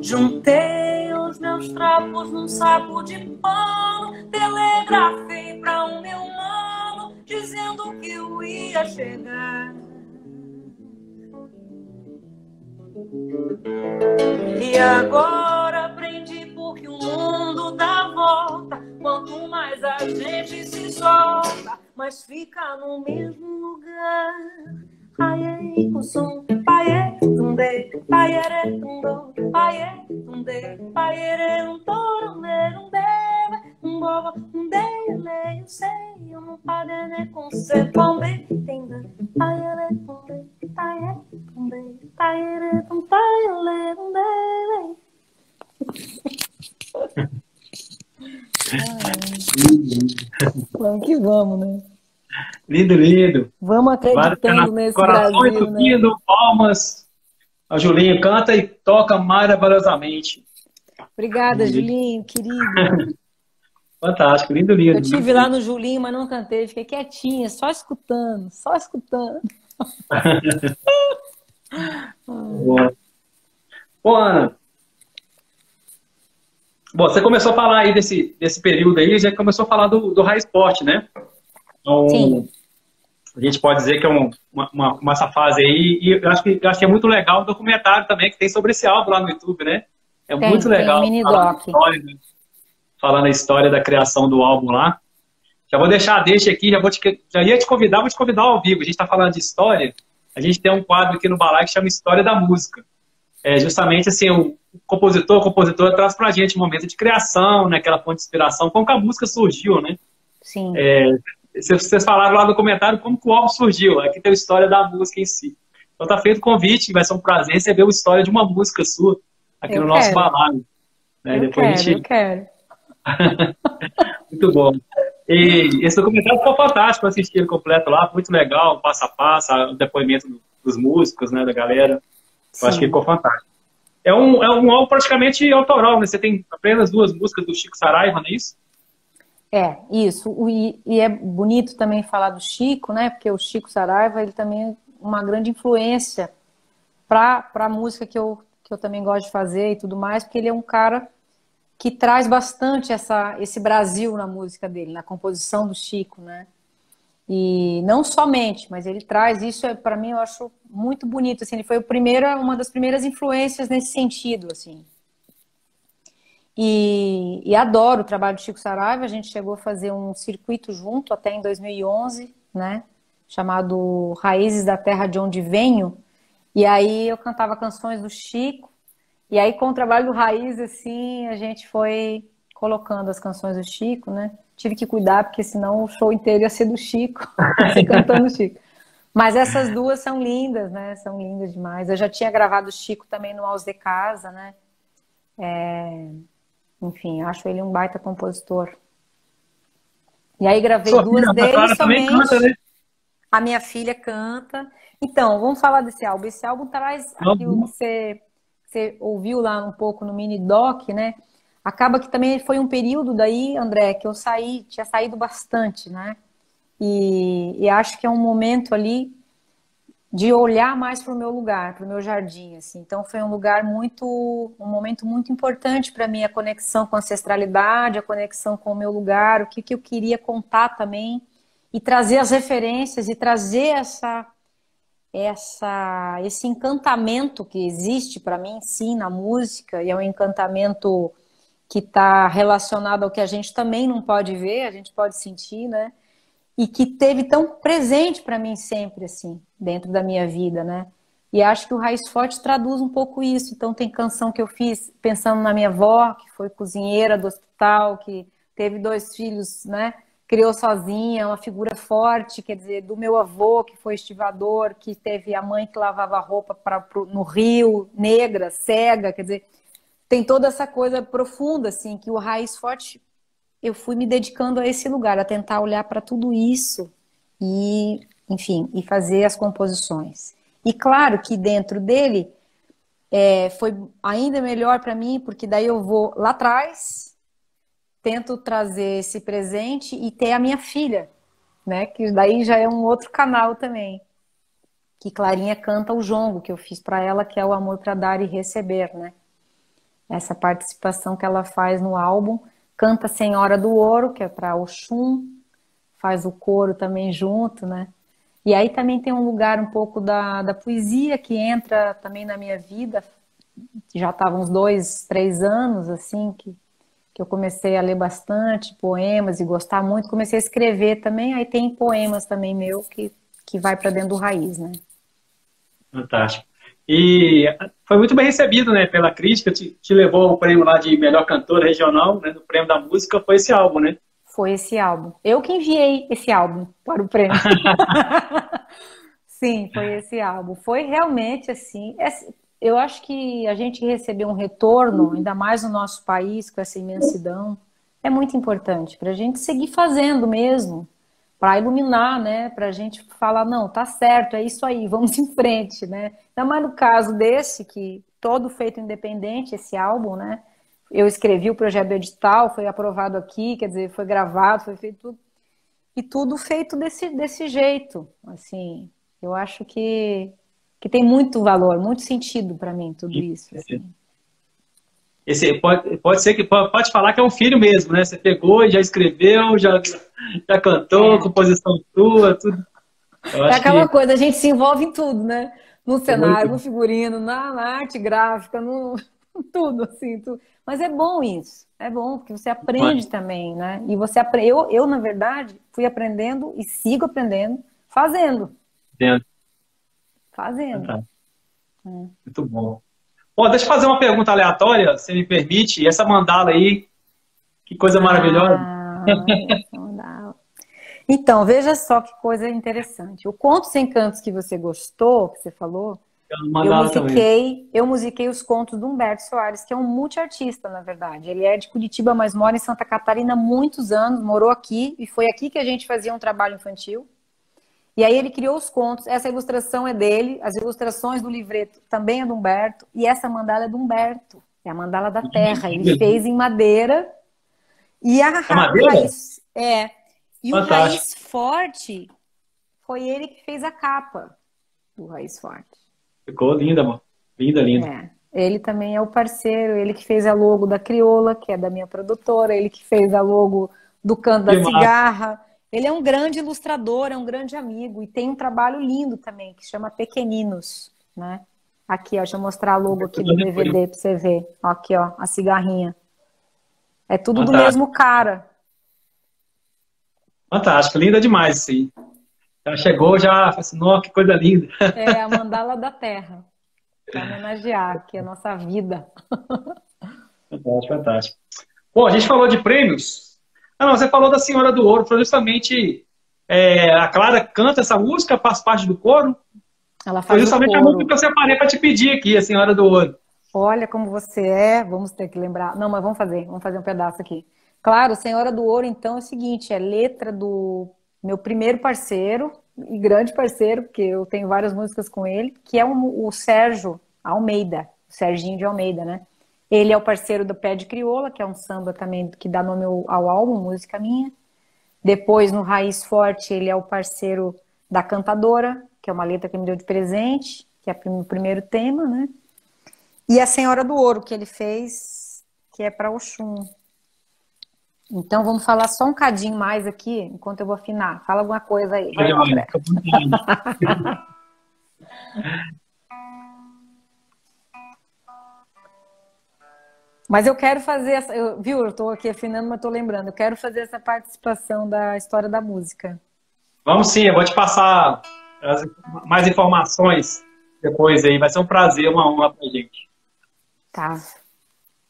Juntei os meus trapos num saco de pano, telegrafei pra um meu mano, dizendo que eu ia chegar. E agora aprendi porque o mundo dá volta, quanto mais a gente se solta, mais fica no mesmo lugar. Ai, ai, o som, paiê, tunde, paiere, tundo, paiê, tunde, paiere, um toro, um deve, um bova, um dele, eu sei, um padene com ser pombe, tenda, paiere, tunde, paiê, tunde, paiere, um paiele, um deve. Vamos que vamos, né? Lindo, lindo. Vamos acreditando nesse Brasil, entupido, né? Palmas. A Julinho canta e toca maravilhosamente. Obrigada, Julinho, querido. Fantástico, lindo, lindo. Eu estive lá no Julinho, mas não cantei. Fiquei quietinha, só escutando, só escutando. Bom, Ana. Bom, você começou a falar aí desse período aí, já começou a falar do High Sport, né? Então, sim. A gente pode dizer que é essa fase aí, e eu acho que é muito legal o documentário também que tem sobre esse álbum lá no YouTube, né? Muito legal. Tem um falando a história da criação do álbum lá. Já vou deixar aqui, já ia te convidar, vou te convidar ao vivo. A gente está falando de história, a gente tem um quadro aqui no Balai que chama História da Música. É justamente assim, o compositor traz pra gente um momento de criação, né? Aquela fonte de inspiração, como que a música surgiu, né? Sim. Vocês falaram lá no comentário como que o álbum surgiu. Aqui tem a história da música em si. Então tá feito o convite, vai ser um prazer receber a história de uma música sua aqui no nosso balai. Né? Eu quero. Muito bom. E esse documentário ficou fantástico, eu assisti ele completo lá, muito legal, passo a passo, o depoimento dos músicos, né, da galera. Eu acho que ficou fantástico. É um álbum praticamente autoral, né? Você tem apenas 2 músicas do Chico Saraiva, não é isso? É, isso. E é bonito também falar do Chico, né? Porque o Chico Saraiva, ele também é uma grande influência para a música que eu também gosto de fazer e tudo mais, porque ele é um cara que traz bastante esse Brasil na música dele, na composição do Chico, né? E não somente, mas ele traz isso, para mim, eu acho muito bonito, assim, ele foi uma das primeiras influências nesse sentido, assim. E adoro o trabalho do Chico Saraiva, a gente chegou a fazer um circuito junto até em 2011, né? Chamado Raízes da Terra de Onde Venho, e aí eu cantava canções do Chico, e aí com o trabalho do Raiz, assim, a gente foi colocando as canções do Chico, né? Tive que cuidar, porque senão o show inteiro ia ser do Chico, você cantando o Chico. Mas essas 2 são lindas, né? São lindas demais. Eu já tinha gravado o Chico também no Aos de Casa, né? Enfim, acho ele um baita compositor. E aí gravei 2 dele somente. Canta, né? A minha filha canta. Então, vamos falar desse álbum. Esse álbum traz aquilo que você ouviu lá um pouco no mini doc, né? Acaba que também foi um período daí, André, que eu tinha saído bastante, né? E acho que é um momento ali de olhar mais para o meu lugar, para o meu jardim, assim. Então foi um momento muito importante para mim, a conexão com a ancestralidade, a conexão com o meu lugar, o que eu queria contar também, e trazer as referências, e trazer esse encantamento que existe para mim, sim, na música, e é um encantamento que está relacionado ao que a gente também não pode ver, a gente pode sentir, né? E que teve tão presente para mim sempre, assim, dentro da minha vida, né? E acho que o Raiz Forte traduz um pouco isso. Então tem canção que eu fiz pensando na minha avó, que foi cozinheira do hospital, que teve 2 filhos, né? Criou sozinha, uma figura forte, quer dizer, do meu avô, que foi estivador, que teve a mãe que lavava roupa no rio, negra, cega, quer dizer, tem toda essa coisa profunda, assim, que o Raiz Forte, eu fui me dedicando a esse lugar, a tentar olhar para tudo isso e, enfim, e fazer as composições. E claro que dentro dele foi ainda melhor para mim, porque daí eu vou lá atrás, tento trazer esse presente e ter a minha filha, né? Que daí já é um outro canal também. Que Clarinha canta o jongo que eu fiz para ela, que é o amor para dar e receber, né? Essa participação que ela faz no álbum. Canta Senhora do Ouro, que é para Oxum, faz o coro também junto, né? E aí também tem um lugar um pouco da poesia que entra também na minha vida. Já estavam uns 2, 3 anos, assim, que eu comecei a ler bastante poemas e gostar muito. Comecei a escrever também, aí tem poemas também meu que vai para dentro do Raiz, né? Fantástico. E foi muito bem recebido, né, pela crítica, te levou o prêmio lá de melhor cantora regional, né, no prêmio da música, foi esse álbum, né? Foi esse álbum. Eu que enviei esse álbum para o prêmio. Sim, foi esse álbum. Foi realmente assim, eu acho que a gente receber um retorno, ainda mais no nosso país, com essa imensidão, é muito importante para a gente seguir fazendo mesmo, para iluminar, né? Para a gente falar, não, tá certo, é isso aí, vamos em frente, né? Ainda mais no caso desse, que todo feito independente, esse álbum, né? Eu escrevi o projeto do edital, foi aprovado aqui, quer dizer, foi gravado, foi feito tudo, e tudo feito desse jeito, assim. Eu acho que tem muito valor, muito sentido para mim tudo isso. Assim. Esse, pode ser que pode falar que é um filho mesmo, né? Você pegou e já escreveu, já cantou, composição tua, tudo. É aquela coisa, a gente se envolve em tudo, né? No cenário, no figurino, na arte gráfica, no tudo, assim, tudo. Mas é bom isso, é bom, porque você aprende também, né? E você aprende. Eu, na verdade, fui aprendendo e sigo aprendendo, fazendo. Entendo. Fazendo. Muito bom. Bom, deixa eu fazer uma pergunta aleatória, se me permite. E essa mandala aí, que coisa maravilhosa. Essa mandala. Então, veja só que coisa interessante. O Contos Sem Cantos que você gostou, que você falou, Mandala também. Eu musiquei os contos do Humberto Soares, que é um multiartista, na verdade. Ele é de Curitiba, mas mora em Santa Catarina há muitos anos, morou aqui, e foi aqui que a gente fazia um trabalho infantil. E aí ele criou os contos, essa ilustração é dele, as ilustrações do livreto também é do Humberto, e essa mandala é do Humberto, é a mandala da terra. Ele fez em madeira, e a madeira? raiz... E o Fantástico. Raiz Forte foi ele que fez a capa do Raiz Forte. Ficou linda, mano. Linda, linda. Ele também é o parceiro, ele que fez a logo da Crioula, que é da minha produtora, ele que fez a logo do Canto da Cigarra. Ele é um grande ilustrador, é um grande amigo e tem um trabalho lindo também, que chama Pequeninos, né? Aqui, ó, deixa eu mostrar a logo aqui do DVD pra você ver. Ó, aqui, ó, a cigarrinha. É tudo do mesmo cara. Fantástico, linda demais isso aí. Ela chegou já, assim, nossa, que coisa linda. É a mandala da terra, para homenagear aqui a nossa vida. Fantástico, fantástico. Bom, a gente falou de prêmios. Ah, não, você falou da Senhora do Ouro, foi justamente a Clara canta essa música, faz parte do coro. Ela faz foi justamente a música que eu separei para te pedir aqui, a Senhora do Ouro. Olha como você é, vamos ter que lembrar. Não, mas vamos fazer um pedaço aqui. Claro, Senhora do Ouro, então, é o seguinte, é letra do meu primeiro parceiro, e grande parceiro, porque eu tenho várias músicas com ele, que é o Sérgio Almeida, o Serginho de Almeida, né? Ele é o parceiro do Pé de Crioula, que é um samba também que dá nome ao álbum, música minha. Depois, no Raiz Forte, ele é o parceiro da Cantadora, que é uma letra que me deu de presente, que é o primeiro tema, né? E a Senhora do Ouro, que ele fez, que é para Oxum. Então, vamos falar só um cadinho mais aqui, enquanto eu vou afinar. Fala alguma coisa aí. Mas eu quero fazer essa... viu, eu estou aqui afinando, mas estou lembrando. Eu quero fazer essa participação da história da música. Vamos sim, eu vou te passar mais informações depois aí. Vai ser um prazer, uma honra pra gente. Tá,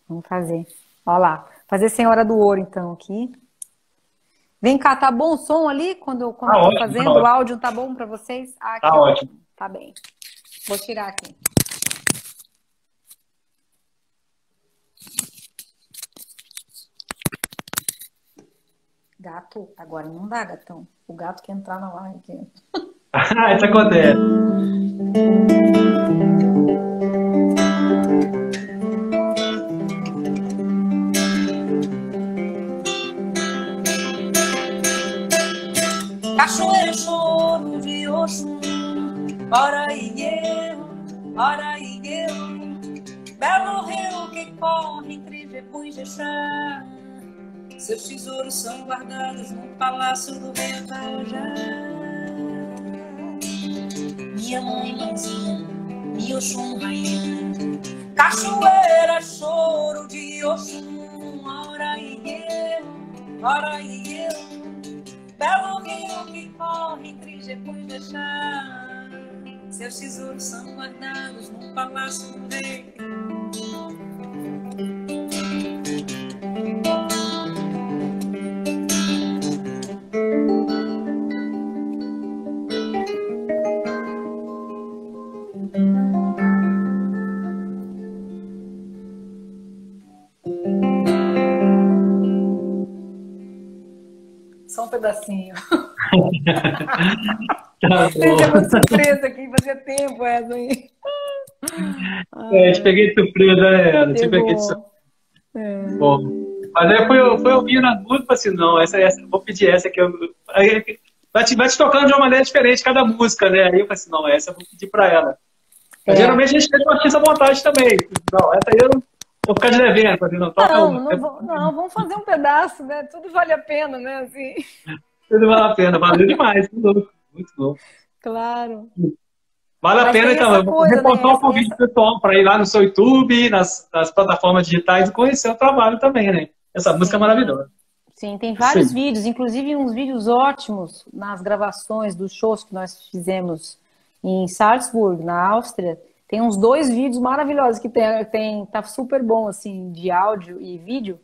vamos fazer. Olha lá. Fazer Senhora do Ouro, então, aqui. Vem cá, tá bom o som ali? Quando eu tô fazendo o áudio, tá bom pra vocês? Ah, aqui, tá ótimo. Tá bem. Vou tirar aqui. Gato, agora não dá, gatão. O gato quer entrar na live aqui. Isso acontece. Cachoeira, choro de Oxum, ora e eu, belo rio que corre entre Jebu e Jexá. Seus tesouros são guardados no palácio do rei Ataojá. Minha mãe, mãezinha, minha Oxum, rainha. Cachoeira, choro de Oxum, ora e eu, belo rio que corre entre Jebu e Jexá. Seus tesouros são guardados no palácio do rei. Só um pedacinho. Tá Tem uma surpresa aqui, fazia tempo essa aí. Te peguei de surpresa, Ana. Te peguei de surpresa. Bom, mas aí foi ouvindo as músicas, assim, não, essa, vou pedir essa que aí vai te tocando de uma maneira diferente cada música, né? Aí eu falei assim, não, essa eu vou pedir pra ela. Mas, geralmente a gente deixa o artista à vontade também. Não, essa aí eu não vou ficar de devendo, não toca uma. Não, vamos fazer um pedaço, né? Tudo vale a pena, né? Assim. Tudo vale a pena, valeu demais, muito louco. Claro. Vale a pena, então. Eu vou reportar o convite pessoal para ir lá no seu YouTube, nas plataformas digitais e conhecer o trabalho também, né? Essa música é maravilhosa. Sim, tem vários vídeos, inclusive uns vídeos ótimos nas gravações dos shows que nós fizemos em Salzburg, na Áustria. Tem uns 2 vídeos maravilhosos que tá super bom, assim, de áudio e vídeo,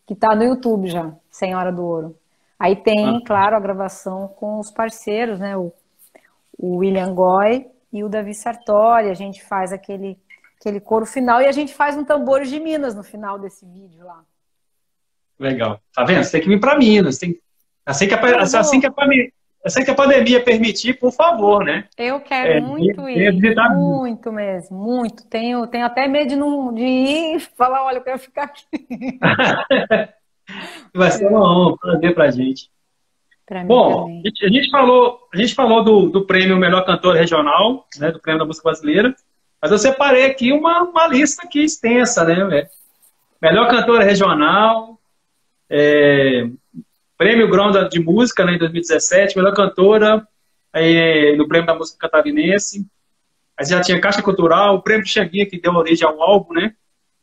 que tá no YouTube já, Senhora do Ouro. Aí tem, claro, a gravação com os parceiros, né? O William Goy e o Davi Sartori. A gente faz aquele coro final e a gente faz um Tambores de Minas no final desse vídeo lá. Legal. Tá vendo? Você tem que vir para Minas. Assim que a pandemia permitir, por favor, né? Eu quero muito ir. Muito mesmo, muito. Tenho até medo de ir e falar, olha, eu quero ficar aqui. Vai ser uma honra, um prazer pra gente. Pra mim Bom, também. a gente falou do prêmio Melhor Cantora Regional, né, do prêmio da música brasileira, mas eu separei aqui uma lista aqui extensa, né? Melhor Cantora Regional, Prêmio Grão de Música, né, em 2017, Melhor Cantora no Prêmio da Música Catarinense. Aí já tinha Caixa Cultural, o Prêmio Xanguinha, que deu origem ao álbum, né?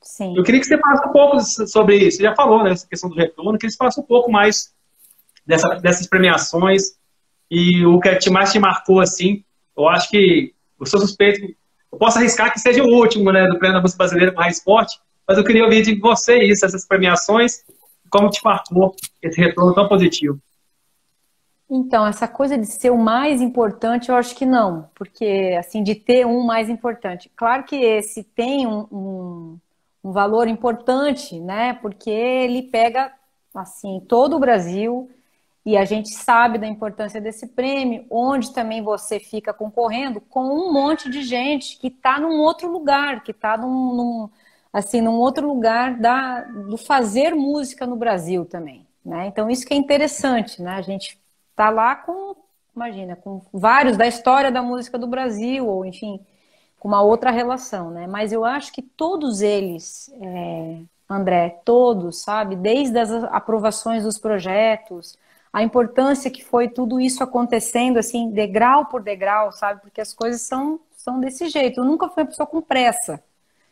Sim. Eu queria que você falasse um pouco sobre isso. Você já falou, né, essa questão do retorno, que eles façam um pouco mais dessas premiações e o que mais te marcou, assim. Eu acho que eu sou suspeito, eu posso arriscar que seja o último, né, do Prêmio da Música Brasileira mais forte, mas eu queria ouvir de você isso, essas premiações, como te marcou esse retorno tão positivo. Então, essa coisa de ser o mais importante, eu acho que não, porque, assim, de ter um mais importante. Claro que esse tem um valor importante, né, porque ele pega, assim, todo o Brasil e a gente sabe da importância desse prêmio, onde também você fica concorrendo com um monte de gente que está num outro lugar, que está num outro lugar do fazer música no Brasil também, né? Então, isso que é interessante, né? A gente tá lá com vários da história da música do Brasil, ou enfim, com uma outra relação, né? Mas eu acho que todos eles, André, todos, sabe? Desde as aprovações dos projetos, a importância que foi tudo isso acontecendo, assim, degrau por degrau, sabe? Porque as coisas são desse jeito. Eu nunca fui uma pessoa com pressa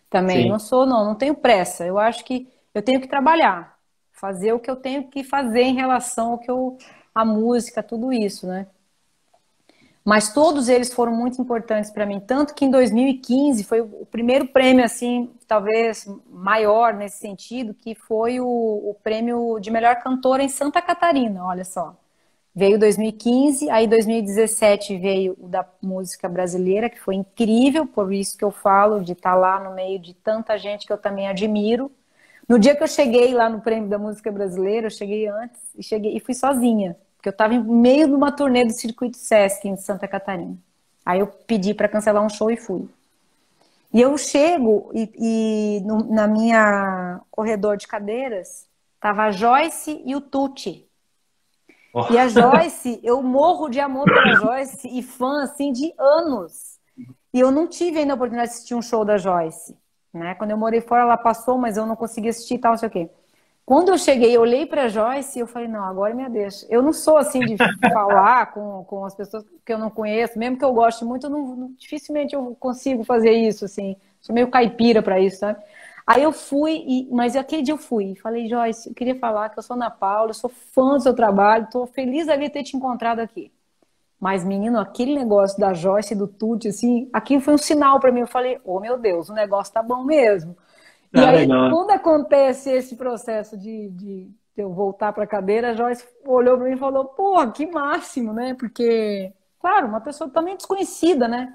também. Não tenho pressa. Eu acho que eu tenho que trabalhar, fazer o que eu tenho que fazer em relação à música, tudo isso, né? Mas todos eles foram muito importantes para mim, tanto que em 2015 foi o primeiro prêmio, assim, talvez maior nesse sentido, que foi o prêmio de melhor cantora em Santa Catarina, olha só. Veio 2015, aí 2017 veio o da música brasileira, que foi incrível, por isso que eu falo de estar lá no meio de tanta gente que eu também admiro. No dia que eu cheguei lá no prêmio da música brasileira, eu cheguei antes e fui sozinha. Porque eu estava em meio de uma turnê do Circuito Sesc em Santa Catarina. Aí eu pedi para cancelar um show e fui. E eu chego na minha corredor de cadeiras, tava a Joyce e o Tucci. Oh. E a Joyce, eu morro de amor pela Joyce e fã, assim, de anos. E eu não tive ainda a oportunidade de assistir um show da Joyce, né? Quando eu morei fora, ela passou, mas eu não consegui assistir e tal, não sei o quê. Quando eu cheguei, eu olhei para a Joyce e eu falei, não, agora me deixa. Eu não sou assim de falar com as pessoas que eu não conheço, mesmo que eu goste muito, dificilmente eu consigo fazer isso, assim. Sou meio caipira para isso, sabe? Aí eu fui, mas aquele dia eu fui e falei, Joyce, eu queria falar que eu sou Ana Paula, eu sou fã do seu trabalho, estou feliz de ter te encontrado aqui. Mas, menino, aquele negócio da Joyce e do Tucci, assim, aquilo foi um sinal para mim. Eu falei, oh, meu Deus, o negócio tá bom mesmo. E aí, quando acontece esse processo de eu voltar para a cadeira, a Joyce olhou para mim e falou, porra, que máximo, né? Porque, claro, uma pessoa também desconhecida, né?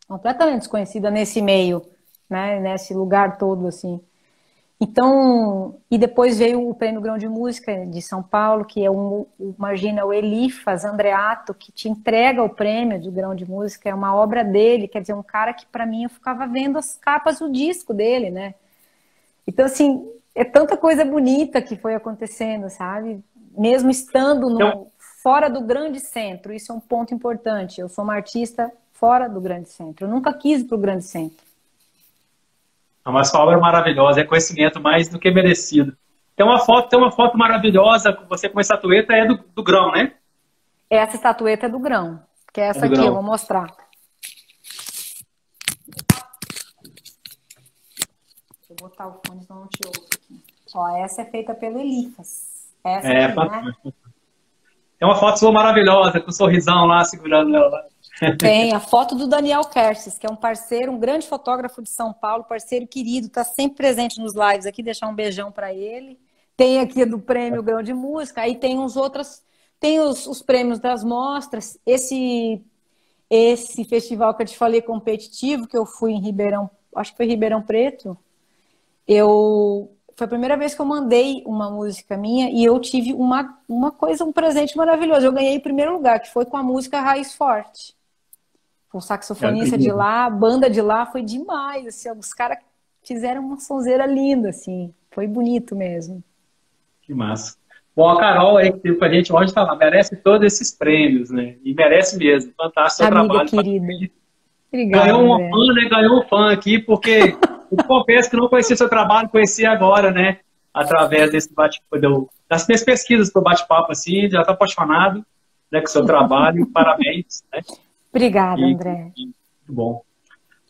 Completamente desconhecida nesse meio, né? Nesse lugar todo, assim. Então, e depois veio o Prêmio Grão de Música de São Paulo, que é imagina, o Elifas Andreato, que te entrega o prêmio de Grão de Música, é uma obra dele, quer dizer, um cara que para mim eu ficava vendo as capas do disco dele, né? Então, assim, é tanta coisa bonita que foi acontecendo, sabe? Mesmo estando fora do grande centro, isso é um ponto importante. Eu sou uma artista fora do grande centro. Eu nunca quis ir para o grande centro. Mas sua obra é maravilhosa, é conhecimento mais do que merecido. Tem uma foto maravilhosa, você com a estatueta, é do Grão, né? Essa estatueta é do Grão, que é essa aqui, eu vou mostrar. Vou botar o fone, senão não te ouço aqui. Ó, essa é feita pelo Elifas. Essa aqui, né? Tem uma foto sua maravilhosa, com um sorrisão lá, segurando ela. Tem a foto do Daniel Kersis, que é um parceiro, um grande fotógrafo de São Paulo, parceiro querido, está sempre presente nos lives aqui, deixar um beijão para ele. Tem aqui do Prêmio Grão de Música, aí tem tem os prêmios das mostras. esse festival que eu te falei competitivo, que eu fui em Ribeirão, acho que foi Ribeirão Preto, foi a primeira vez que eu mandei uma música minha e eu tive uma coisa, um presente maravilhoso. Eu ganhei em primeiro lugar, que foi com a música Raiz Forte. O saxofonista de lá, a banda de lá, foi demais. Assim, os caras fizeram uma sonzeira linda, assim. Foi bonito mesmo. Que massa. Bom, a Carol aí que teve com a gente hoje tá lá, merece todos esses prêmios, né? E merece mesmo. Fantástico seu Amiga trabalho. querida. Obrigada, Ganhou uma André. fã, né? Ganhou um fã aqui, porque eu confesso que não conhecia seu trabalho, conheci agora, né? Através desse bate-papo, das minhas pesquisas para o bate-papo, assim, já estou apaixonado, né, com o seu trabalho. Parabéns, né? Obrigada, André. Muito bom.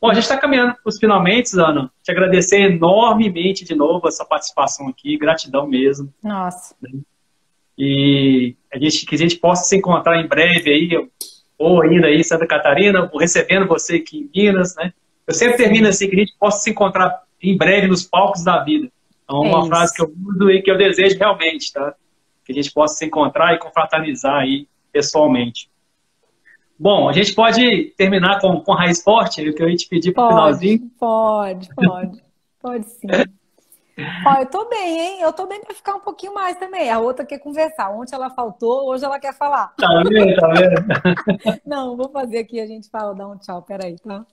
Bom, a gente está caminhando para os finalmente, Ana. Te agradecer enormemente de novo a sua participação aqui, gratidão mesmo. Nossa. Né? E que a gente possa se encontrar em breve aí, ou ainda aí em Santa Catarina, ou recebendo você aqui em Minas, né? Eu sempre termino assim, que a gente possa se encontrar em breve nos palcos da vida. É uma frase que eu uso e que eu desejo realmente, tá? Que a gente possa se encontrar e confraternizar aí pessoalmente. Bom, a gente pode terminar com Raiz Forte, o que eu ia te pedir para o finalzinho? Pode sim. Ó, eu tô bem, hein? Eu tô bem para ficar um pouquinho mais também. A outra quer conversar. Ontem ela faltou, hoje ela quer falar. Tá vendo? Tá vendo? Não, vou fazer aqui, a gente fala, dá um tchau. Peraí, tá?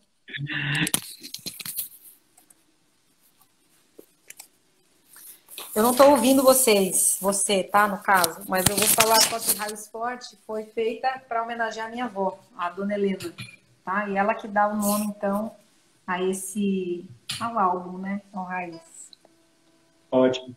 Eu não tô ouvindo vocês, você, tá, no caso, mas eu vou falar só que Raiz Forte foi feita para homenagear a minha avó, a Dona Helena, tá? E ela que dá o nome, então, ao álbum, né? Ao Raiz. Ótimo.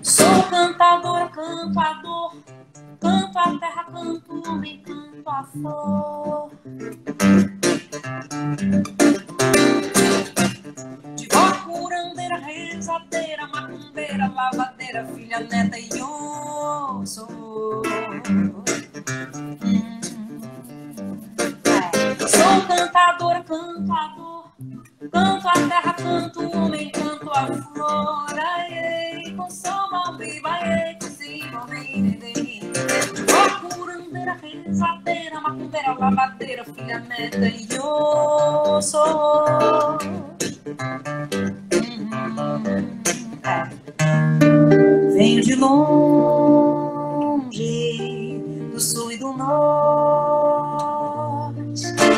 Sou cantadora, canto a dor, canto a terra, canto o homem, canto a flor. De vó curandeira, rezadeira, macumbeira, lavadeira, filha, neta e eu sou. Sou cantadora, canto a dor, canto a terra, canto o homem, canto a flor. Aê, com samba, viva, aê, com cima, vó curandeira, rezadeira, macumbeira, lavadeira, filha, neta e eu sou. Venho de longe, do sul e do norte.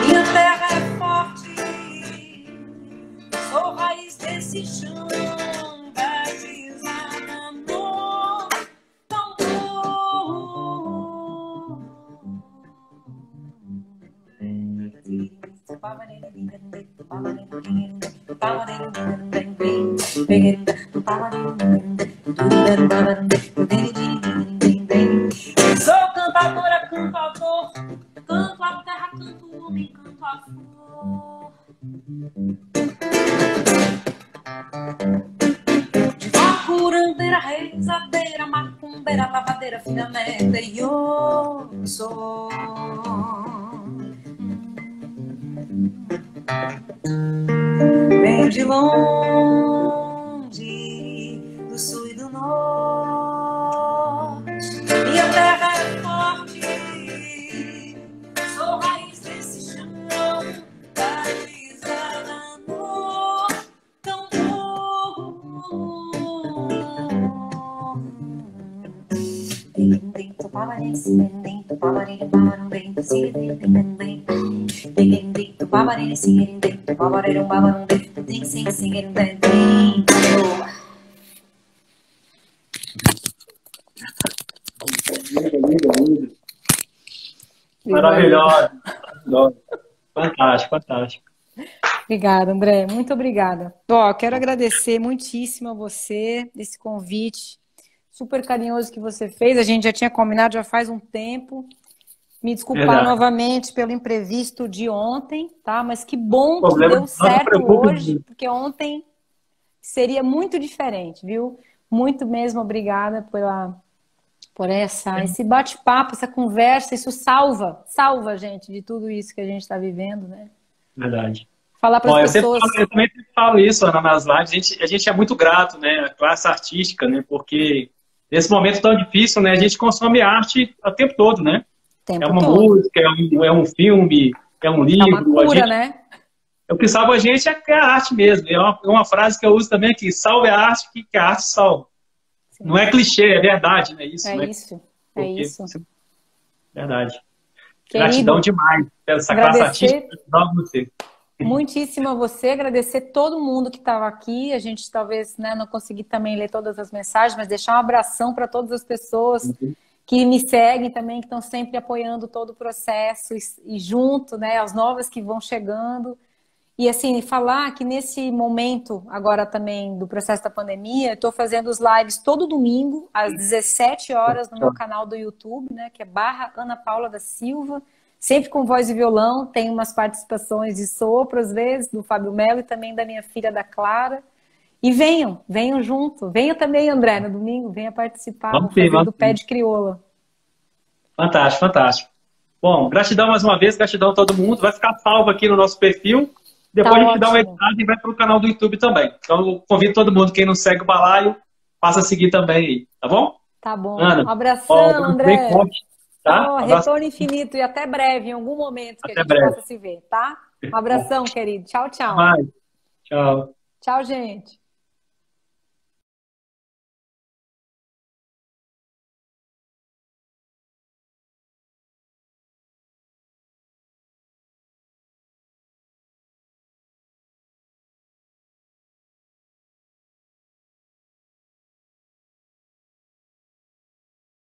Minha terra é forte, sou raiz desse chão, batizada no tambor. Sou cantadora, cantador, canto a terra, canto o homem, canto a flor. De vó curandeira, rezadeira, macumbeira, lavadeira, filha, neta e eu sou. Venho de longe, do sul e do norte. Minha terra é forte, sou raiz desse chão, batizada no tambor. Maravilhosa. Fantástico, fantástico. Obrigada, André. Muito obrigada. Ó, quero agradecer muitíssimo a você desse convite super carinhoso que você fez. A gente já tinha combinado já faz um tempo. Me desculpar novamente pelo imprevisto de ontem, tá? Mas que bom que deu certo hoje, porque ontem seria muito diferente, viu? Muito mesmo obrigada por esse bate-papo, essa conversa. Isso salva a gente de tudo isso que a gente está vivendo, né? Verdade. Falar para as pessoas. Eu também sempre falo isso, Ana, nas lives. A gente é muito grato, né? A classe artística, né? Porque nesse momento tão difícil, né? A gente consome arte o tempo todo, né? É uma música, é um filme, é um livro. É uma cura, né? O que salva a gente é a arte mesmo. É uma frase que eu uso também aqui: salve a arte, que a arte salva. Sim. Não é clichê, é verdade, né? Isso, é né? Isso, é isso. Verdade. Querido, gratidão demais pela essa classe artística. Você. Muitíssimo a você, agradecer todo mundo que estava aqui. A gente talvez, né, não consegui também ler todas as mensagens, mas deixar um abração para todas as pessoas que me seguem também, que estão sempre apoiando todo o processo e junto, né, as novas que vão chegando. E assim, falar que nesse momento agora também do processo da pandemia, eu estou fazendo os lives todo domingo, às 17 horas, no meu canal do YouTube, né, que é /Ana Paula da Silva. Sempre com voz e violão, tem umas participações de sopro, às vezes, do Fábio Melo e também da minha filha, da Clara. E venham junto. Venha também, André, no domingo, venha participar. Vamos fazer do Pé de Crioula. Fantástico, fantástico. Bom, gratidão mais uma vez, gratidão a todo mundo. Vai ficar salvo aqui no nosso perfil. Depois a gente dá uma editada e vai para o canal do YouTube também. Então, eu convido todo mundo, quem não segue o Balaio, passa a seguir também aí, tá bom? Tá bom. Ana, um abração, André. Bem forte. Tá? Retorno infinito e até breve, em algum momento que a gente possa se ver, tá? Um abração, querido. Tchau, tchau. Tchau. Tchau, gente.